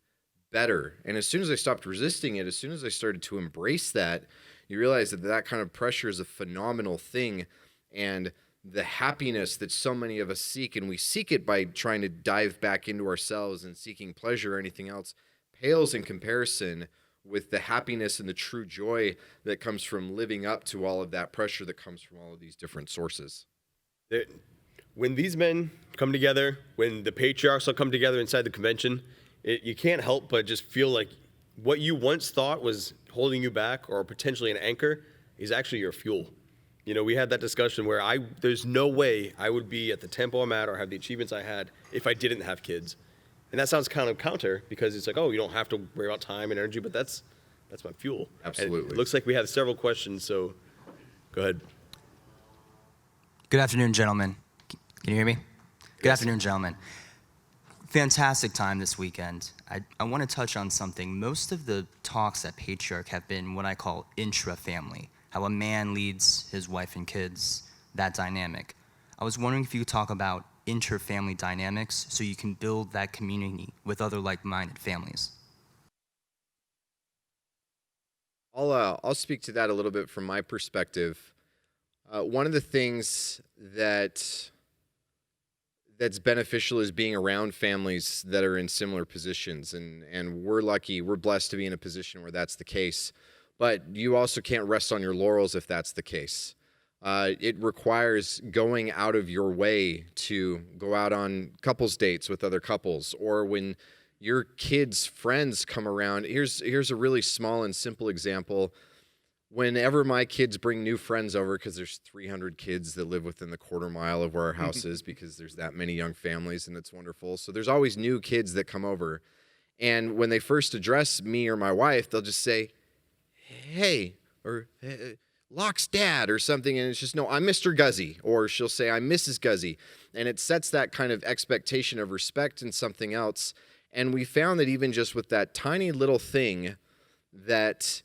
better. And as soon as I stopped resisting it, as soon as I started to embrace that, you realize that that kind of pressure is a phenomenal thing. And the happiness that so many of us seek, and we seek it by trying to dive back into ourselves and seeking pleasure or anything else, pales in comparison with the happiness and the true joy that comes from living up to all of that pressure that comes from all of these different sources. When these men come together, when the patriarchs all come together inside the convention, you can't help but just feel like what you once thought was holding you back or potentially an anchor is actually your fuel. You know, we had that discussion where there's no way I would be at the tempo I'm at or have the achievements I had if I didn't have kids. And that sounds kind of counter because it's like, oh, you don't have to worry about time and energy, but that's my fuel. Absolutely. And it looks like we have several questions, so go ahead. Good afternoon, gentlemen. Can you hear me? Good afternoon, gentlemen. Fantastic time this weekend. I want to touch on something. Most of the talks at Patriarch have been what I call intra-family, how a man leads his wife and kids, that dynamic. I was wondering if you could talk about inter-family dynamics so you can build that community with other like-minded families. I'll speak to that a little bit from my perspective. One of the things that's beneficial is being around families that are in similar positions, and we're lucky, we're blessed to be in a position where that's the case. But you also can't rest on your laurels if that's the case. It requires going out of your way to go out on couples dates with other couples, or when your kids' friends come around. Here's a really small and simple example. Whenever my kids bring new friends over, because there's 300 kids that live within the quarter mile of where our house is, because there's that many young families, and it's wonderful. So there's always new kids that come over. And when they first address me or my wife, they'll just say, hey, or Locke's dad or something, and it's just, no, I'm Mr. Guzy, or she'll say, I'm Mrs. Guzy. And it sets that kind of expectation of respect and something else. And we found that even just with that tiny little thing, that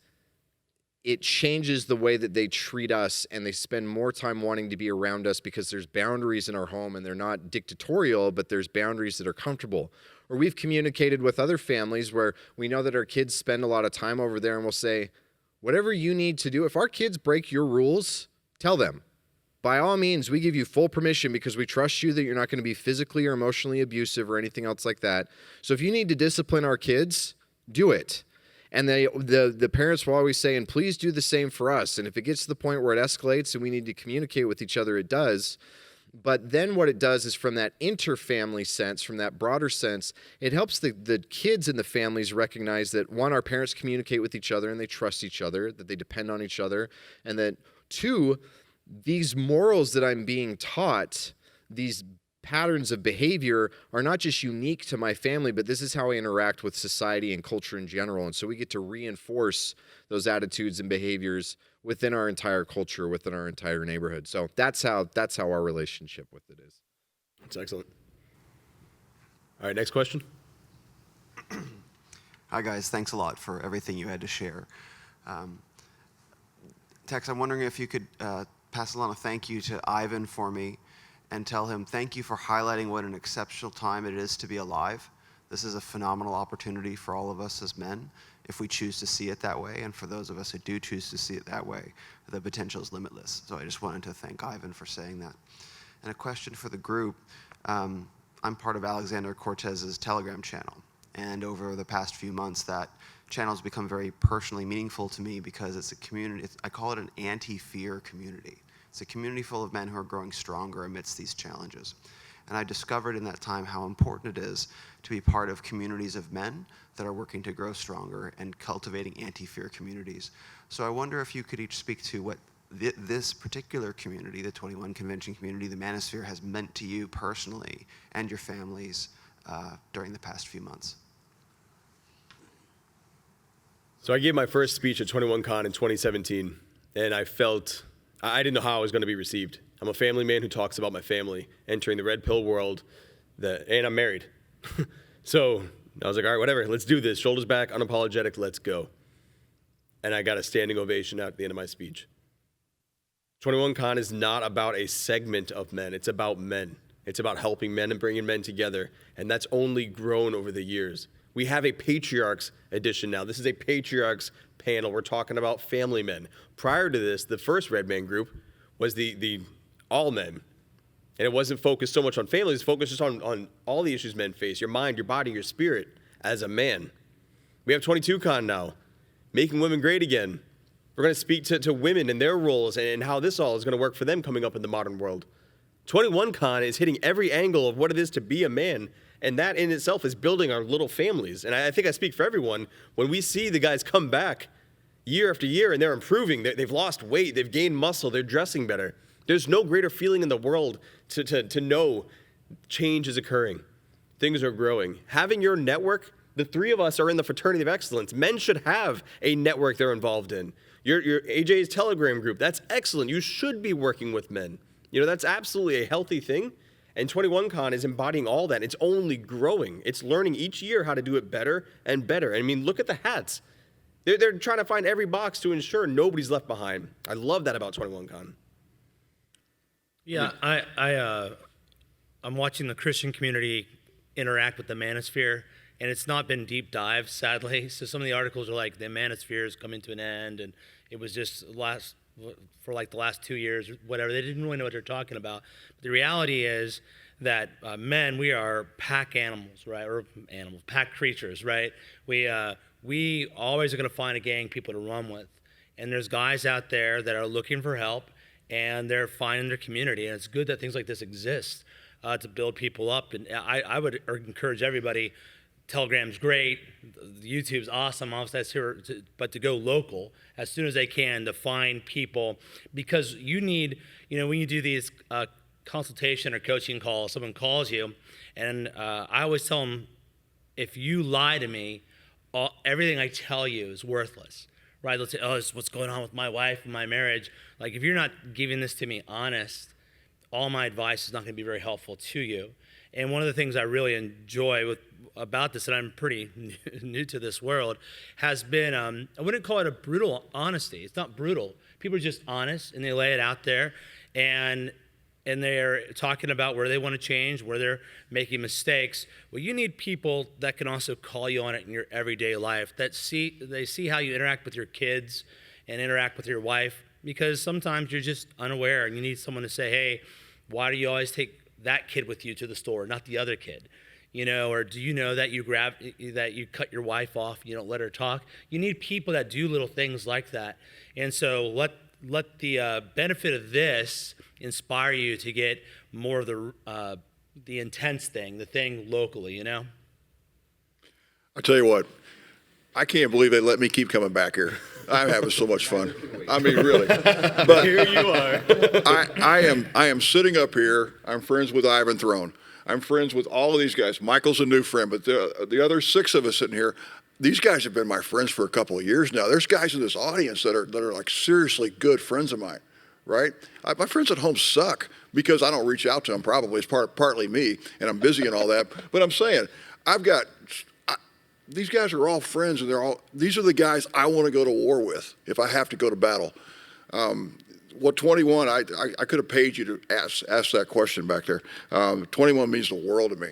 it changes the way that they treat us, and they spend more time wanting to be around us because there's boundaries in our home, and they're not dictatorial, but there's boundaries that are comfortable. Or we've communicated with other families where we know that our kids spend a lot of time over there, and we'll say, whatever you need to do, if our kids break your rules, tell them. By all means, we give you full permission because we trust you that you're not going to be physically or emotionally abusive or anything else like that. So if you need to discipline our kids, do it. And the parents will always say, and please do the same for us. And if it gets to the point where it escalates and we need to communicate with each other, it does. But then what it does is, from that inter-family sense, from that broader sense, it helps the kids and the families recognize that, one, our parents communicate with each other and they trust each other, that they depend on each other, and that, two, these morals that I'm being taught, these patterns of behavior, are not just unique to my family, but this is how I interact with society and culture in general. And so we get to reinforce those attitudes and behaviors within our entire culture, within our entire neighborhood. So that's how our relationship with it is. That's excellent. All right, next question. Hi guys, thanks a lot for everything you had to share. Tex, I'm wondering if you could pass along a thank you to Ivan for me and tell him thank you for highlighting what an exceptional time it is to be alive. This is a phenomenal opportunity for all of us as men, if we choose to see it that way, and for those of us who do choose to see it that way, the potential is limitless. So I just wanted to thank Ivan for saying that. And a question for the group. I'm part of Alexander Cortez's Telegram channel, and over the past few months, that channel has become very personally meaningful to me because it's a community, I call it an anti-fear community. It's a community full of men who are growing stronger amidst these challenges. And I discovered in that time how important it is to be part of communities of men that are working to grow stronger and cultivating anti-fear communities. So I wonder if you could each speak to what this particular community, the 21 Convention community, the Manosphere, has meant to you personally and your families during the past few months. So I gave my first speech at 21Con in 2017, and I didn't know how I was going to be received. I'm a family man who talks about my family entering the red pill world, and I'm married. So I was like, all right, whatever, let's do this. Shoulders back, unapologetic, let's go. And I got a standing ovation at the end of my speech. 21Con is not about a segment of men. It's about men. It's about helping men and bringing men together. And that's only grown over the years. We have a Patriarchs edition now. This is a Patriarchs panel. We're talking about family men. Prior to this, the first Red Man group was the all men. And it wasn't focused so much on families, focused just on all the issues men face, your mind, your body, your spirit as a man. We have 22Con now, making women great again. We're going to speak to women and their roles and how this all is going to work for them coming up in the modern world. 21Con is hitting every angle of what it is to be a man And that in itself is building our little families. And I think I speak for everyone when we see the guys come back year after year and they're improving. They've lost weight, they've gained muscle, they're dressing better. There's no greater feeling in the world to know change is occurring. Things are growing. Having your network, the three of us are in the fraternity of excellence. Men should have a network they're involved in. Your AJ's Telegram group, that's excellent. You should be working with men. That's absolutely a healthy thing. And 21Con is embodying all that. It's only growing. It's learning each year how to do it better and better. I mean, look at the hats. They're trying to find every box to ensure nobody's left behind. I love that about 21Con. Yeah, I'm watching the Christian community interact with the manosphere, and it's not been deep dives, sadly. So some of the articles are like the manosphere is coming to an end, and it was just for like the last 2 years, whatever. They didn't really know what they're talking about. But the reality is that men, we are pack animals, right? Or animals, pack creatures, right? We always are going to find a gang people to run with. And there's guys out there that are looking for help, and they're finding their community. And it's good that things like this exist to build people up. And I would encourage everybody, Telegram's great, YouTube's awesome, obviously that's here, but to go local as soon as they can to find people, because you need, when you do these consultation or coaching calls, someone calls you, and I always tell them, if you lie to me, everything I tell you is worthless, right? Let's say, this is what's going on with my wife and my marriage. Like, if you're not giving this to me honest, all my advice is not going to be very helpful to you. And one of the things I really enjoy about this, and I'm pretty new to this world, has been, I wouldn't call it a brutal honesty. It's not brutal. People are just honest, and they lay it out there, and they're talking about where they want to change, where they're making mistakes. Well, you need people that can also call you on it in your everyday life, that they see how you interact with your kids and interact with your wife, because sometimes you're just unaware, and you need someone to say, hey, why do you always take that kid with you to the store, not the other kid? Or do you know that you cut your wife off, you don't let her talk? You need people that do little things like that. And so let the benefit of this inspire you to get more of the intense thing, the thing locally, I tell you what, I can't believe they let me keep coming back here. I'm having so much fun. I mean, really. But here you are. I am sitting up here. I'm friends with Ivan Throne. I'm friends with all of these guys. Michael's a new friend, but the other 6 of us sitting here, these guys have been my friends for a couple of years now. There's guys in this audience that are like seriously good friends of mine, right? My friends at home suck because I don't reach out to them. Probably it's partly me, and I'm busy and all that. But I'm saying, these guys are all friends, and these are the guys I want to go to war with if I have to go to battle. 21, I could have paid you to ask that question back there. 21 means the world to me.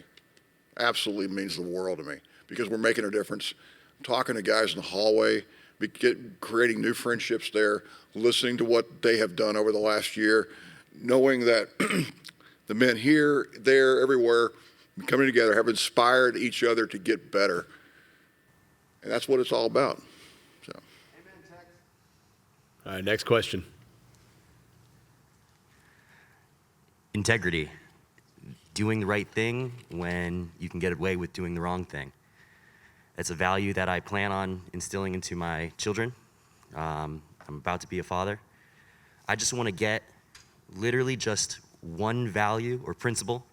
Absolutely means the world to me, because we're making a difference. Talking to guys in the hallway, creating new friendships there, listening to what they have done over the last year, knowing that the men here, there, everywhere, coming together, have inspired each other to get better. And that's what it's all about. So. All right, next question. Integrity. Doing the right thing when you can get away with doing the wrong thing. It's a value that I plan on instilling into my children. I'm about to be a father. I just want to get literally just one value or principle,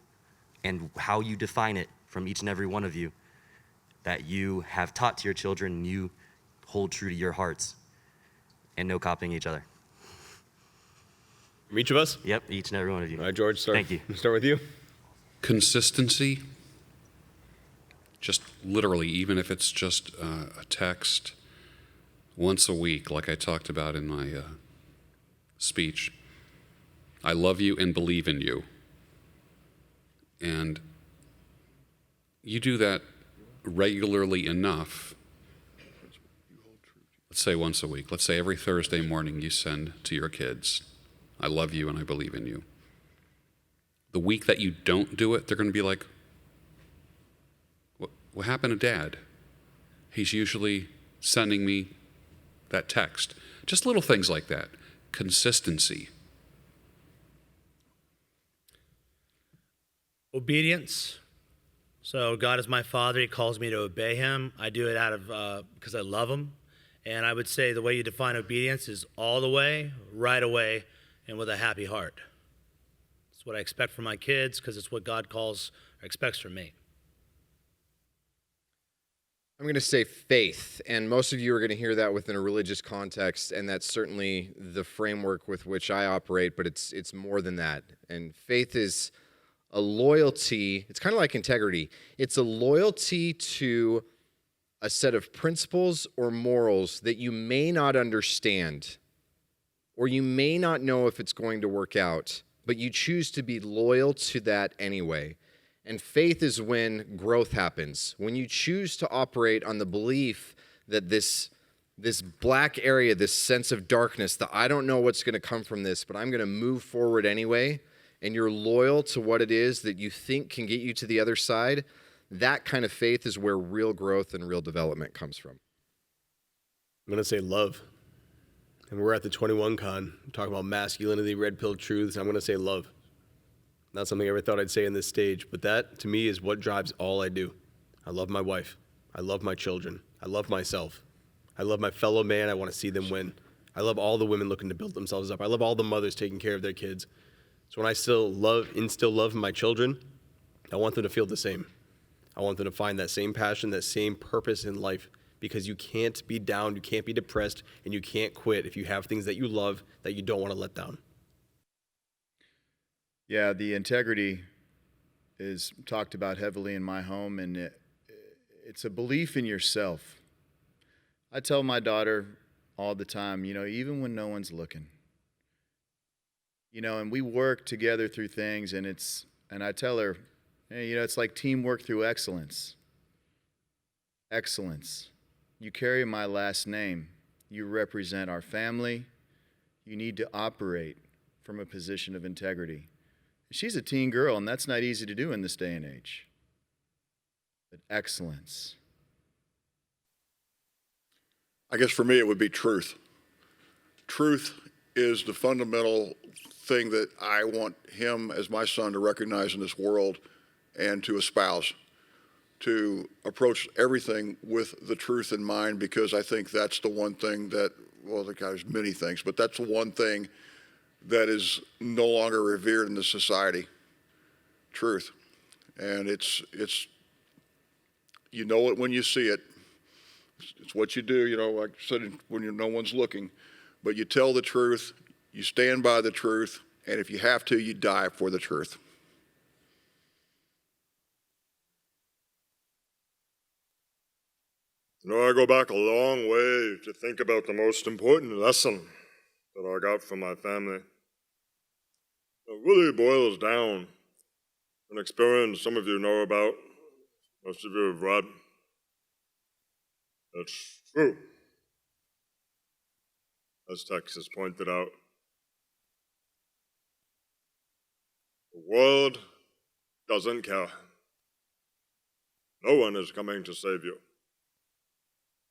and how you define it from each and every one of you, that you have taught to your children and you hold true to your hearts, and no copying each other. From each of us? Yep, each and every one of you. All right, George, Thank you. Start with you. Consistency. Just literally, even if it's just a text once a week, like I talked about in my speech. I love you and believe in you. And you do that regularly enough. Let's say once a week. Let's say every Thursday morning you send to your kids, I love you and I believe in you. The week that you don't do it, they're going to be like, what happened to Dad? He's usually sending me that text. Just little things like that. Consistency. Obedience, So God is my Father. He calls me to obey him. I do it out of because I love him. And I would say the way you define obedience is all the way, right away, and with a happy heart. It's what I expect from my kids because it's what God calls or expects from me. I'm going to say faith, and most of you are going to hear that within a religious context, and that's certainly the framework with which I operate, but it's more than that. And faith is a loyalty. It's kind of like integrity. It's a loyalty to a set of principles or morals that you may not understand, or you may not know if it's going to work out, but you choose to be loyal to that anyway. And faith is when growth happens, when you choose to operate on the belief that this black area, this sense of darkness, that I don't know what's going to come from this, but I'm going to move forward anyway, and you're loyal to what it is that you think can get you to the other side, that kind of faith is where real growth and real development comes from. I'm going to say love. And we're at the 21 Con, talking about masculinity, red pill truths. I'm going to say love. Not something I ever thought I'd say in this stage, but that, to me, is what drives all I do. I love my wife. I love my children. I love myself. I love my fellow man. I want to see them win. I love all the women looking to build themselves up. I love all the mothers taking care of their kids. So when I instill love in my children, I want them to feel the same. I want them to find that same passion, that same purpose in life, because you can't be down, you can't be depressed, and you can't quit if you have things that you love that you don't want to let down. Yeah, the integrity is talked about heavily in my home, and it's a belief in yourself. I tell my daughter all the time, even when no one's looking, and we work together through things, and I tell her, hey, it's like teamwork through excellence. Excellence. You carry my last name. You represent our family. You need to operate from a position of integrity. She's a teen girl, and that's not easy to do in this day and age. But excellence. I guess for me it would be truth. Truth is the fundamental thing that I want him as my son to recognize in this world and to espouse, to approach everything with the truth in mind, because I think that's the one thing that, well, there's many things, but that's the one thing that is no longer revered in the society, truth. And it's you know it when you see it. It's what you do, like I said, when no one's looking. But you tell the truth, you stand by the truth, and if you have to, you die for the truth. I go back a long way to think about the most important lesson that I got from my family. It really boils down an experience some of you know about, most of you have read. It's true, as Texas pointed out. The world doesn't care. No one is coming to save you.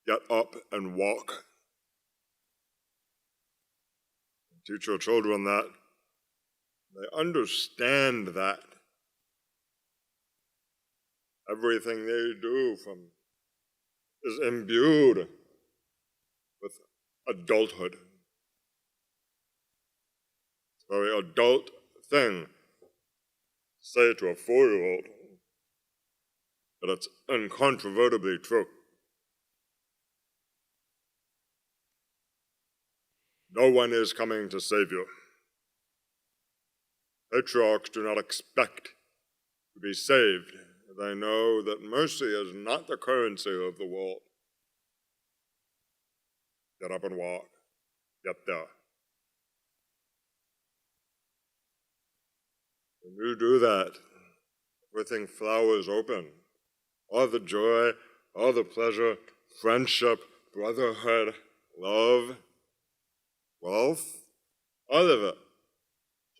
Get up and walk. Teach your children that. They understand that. Everything they do is imbued with adulthood. It's a very adult thing to say to a 4-year-old, but it's incontrovertibly true. No one is coming to save you. Patriarchs do not expect to be saved. They know that mercy is not the currency of the world. Get up and walk. Get there. When you do that, everything flowers open. All the joy, all the pleasure, friendship, brotherhood, love, wealth, all of it.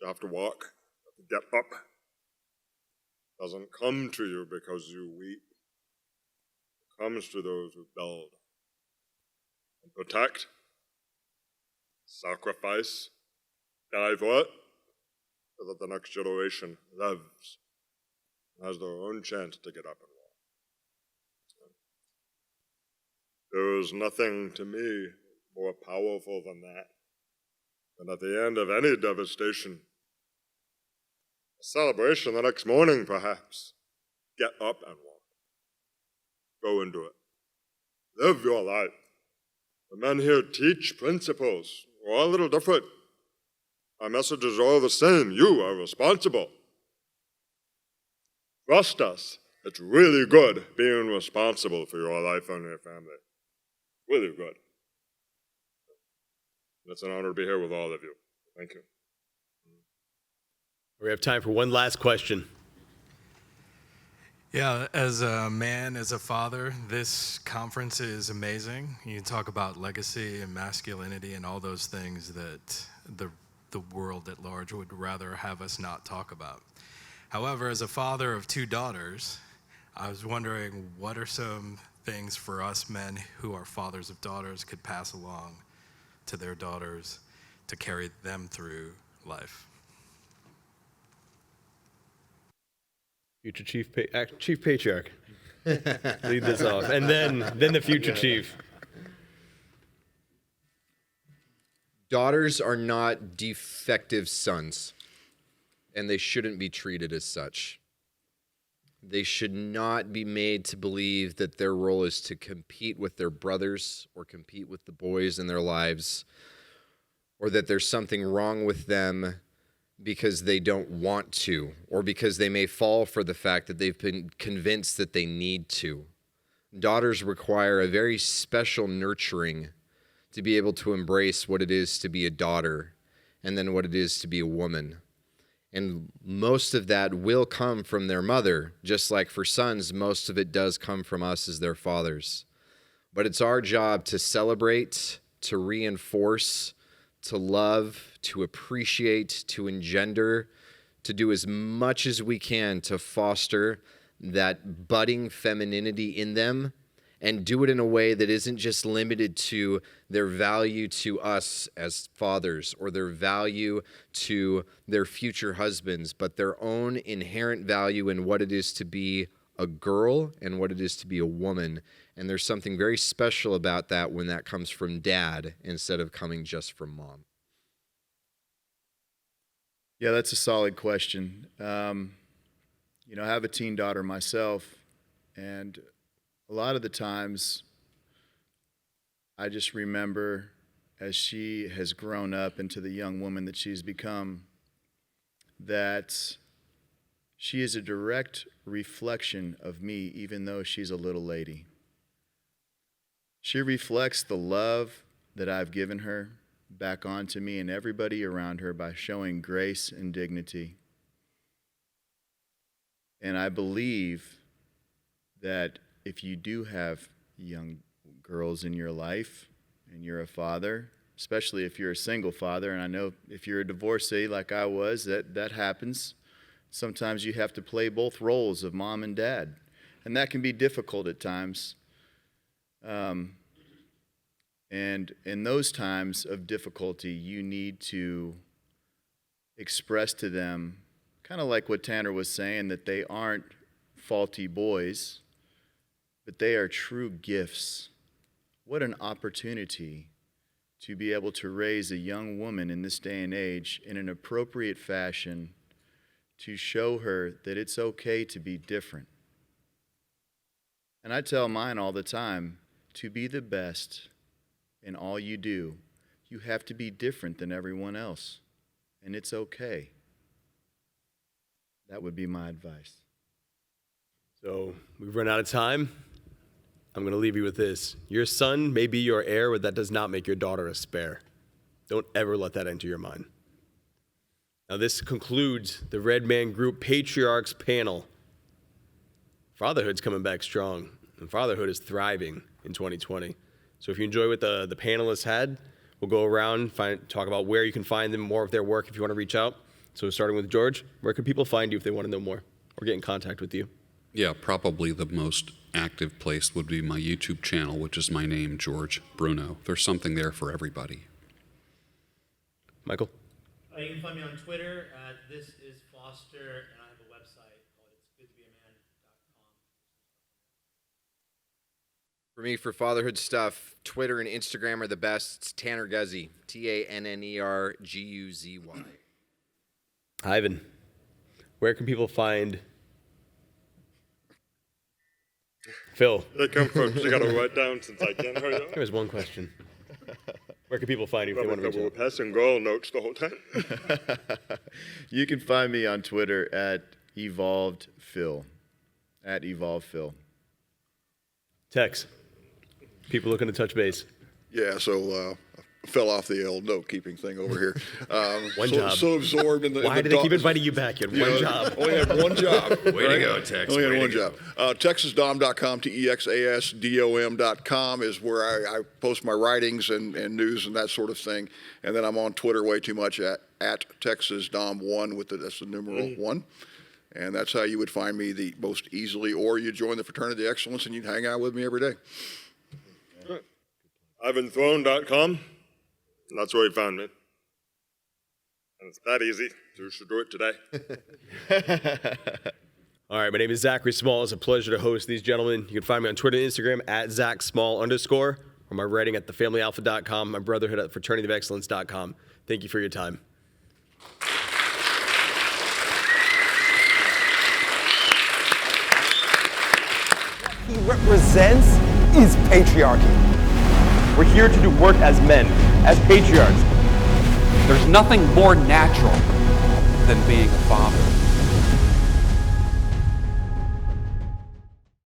You have to walk. You have to get up. It doesn't come to you because you weep. It comes to those who build and protect, sacrifice, die for it, so that the next generation lives. has their own chance to get up and walk. There is nothing to me more powerful than that. And at the end of any devastation, a celebration the next morning, perhaps, get up and walk. Go into it. Live your life. The men here teach principles. We're all a little different. Our messages are all the same. You are responsible. Trust us. It's really good being responsible for your life and your family. Really good. It's an honor to be here with all of you. Thank you. We have time for one last question. Yeah, as a man, as a father, this conference is amazing. You talk about legacy and masculinity and all those things that the world at large would rather have us not talk about. However, as a father of 2 daughters, I was wondering what are some things for us men who are fathers of daughters could pass along to their daughters to carry them through life. Future Chief Patriarch. Lead this off. And then the future chief. Daughters are not defective sons, and they shouldn't be treated as such. They should not be made to believe that their role is to compete with their brothers or compete with the boys in their lives, or that there's something wrong with them because they don't want to, or because they may fall for the fact that they've been convinced that they need to. Daughters require a very special nurturing to be able to embrace what it is to be a daughter and then what it is to be a woman. And most of that will come from their mother, just like for sons, most of it does come from us as their fathers. But it's our job to celebrate, to reinforce, to love, to appreciate, to engender, to do as much as we can to foster that budding femininity in them, and do it in a way that isn't just limited to their value to us as fathers or their value to their future husbands, but their own inherent value in what it is to be a girl and what it is to be a woman. And there's something very special about that when that comes from dad instead of coming just from mom. Yeah, that's a solid question. I have a teen daughter myself, and a lot of the times I just remember as she has grown up into the young woman that she's become, that she is a direct reflection of me, even though she's a little lady. She reflects the love that I've given her back onto me and everybody around her by showing grace and dignity. And I believe that if you do have young girls in your life and you're a father, especially if you're a single father, and I know if you're a divorcee like I was, that happens. Sometimes you have to play both roles of mom and dad, and that can be difficult at times. And in those times of difficulty, you need to express to them, kind of like what Tanner was saying, that they aren't faulty boys, but they are true gifts. What an opportunity to be able to raise a young woman in this day and age in an appropriate fashion to show her that it's okay to be different. And I tell mine all the time, to be the best in all you do, you have to be different than everyone else, and it's okay. That would be my advice. So we've run out of time. I'm going to leave you with this. Your son may be your heir, but that does not make your daughter a spare. Don't ever let that enter your mind. Now, this concludes the Red Man Group Patriarchs panel. Fatherhood's coming back strong, and fatherhood is thriving in 2020. So if you enjoy what the panelists had, we'll go around, talk about where you can find them, more of their work if you want to reach out. So starting with George, where can people find you if they want to know more or get in contact with you? Yeah, probably the most active place would be my YouTube channel, which is my name, George Bruno. There's something there for everybody. Michael? You can find me on Twitter. This is Foster, and I have a website called It's Good to Be a Man. For me, for fatherhood stuff, Twitter and Instagram are the best. It's Tanner Guzy, Tannerguzy. Ivan, where can people find Phil? They come from, so I gotta write down since I can't hurry up. There was one question. Where can people find you if they want to reach out? Passing goal notes the whole time. You can find me on Twitter at EvolvedPhil, at EvolvedPhil. Tex, people looking to touch base. Yeah, so I fell off the old note-keeping thing over here. One job. So absorbed in the... Why did they keep inviting you back? You had one job. Only had one job. Way to go, Tex. Only had Way one to go. job. TexasDom.com, TexasDom.com is where I post my writings and news and that sort of thing. And then I'm on Twitter way too much at TexasDom1 that's the numeral 1. And that's how you would find me the most easily, or you join the Fraternity of Excellence and you'd hang out with me every day. IvanThrone.com. That's where he found me. And it's that easy, so you should do it today. All right, my name is Zac Small. It's a pleasure to host these gentlemen. You can find me on Twitter and Instagram at @ZacSmall_, or my writing at thefamilyalpha.com, my brotherhood at fraternityofexcellence.com. Thank you for your time. He represents is patriarchy. We're here to do work as men, as patriarchs. There's nothing more natural than being a father.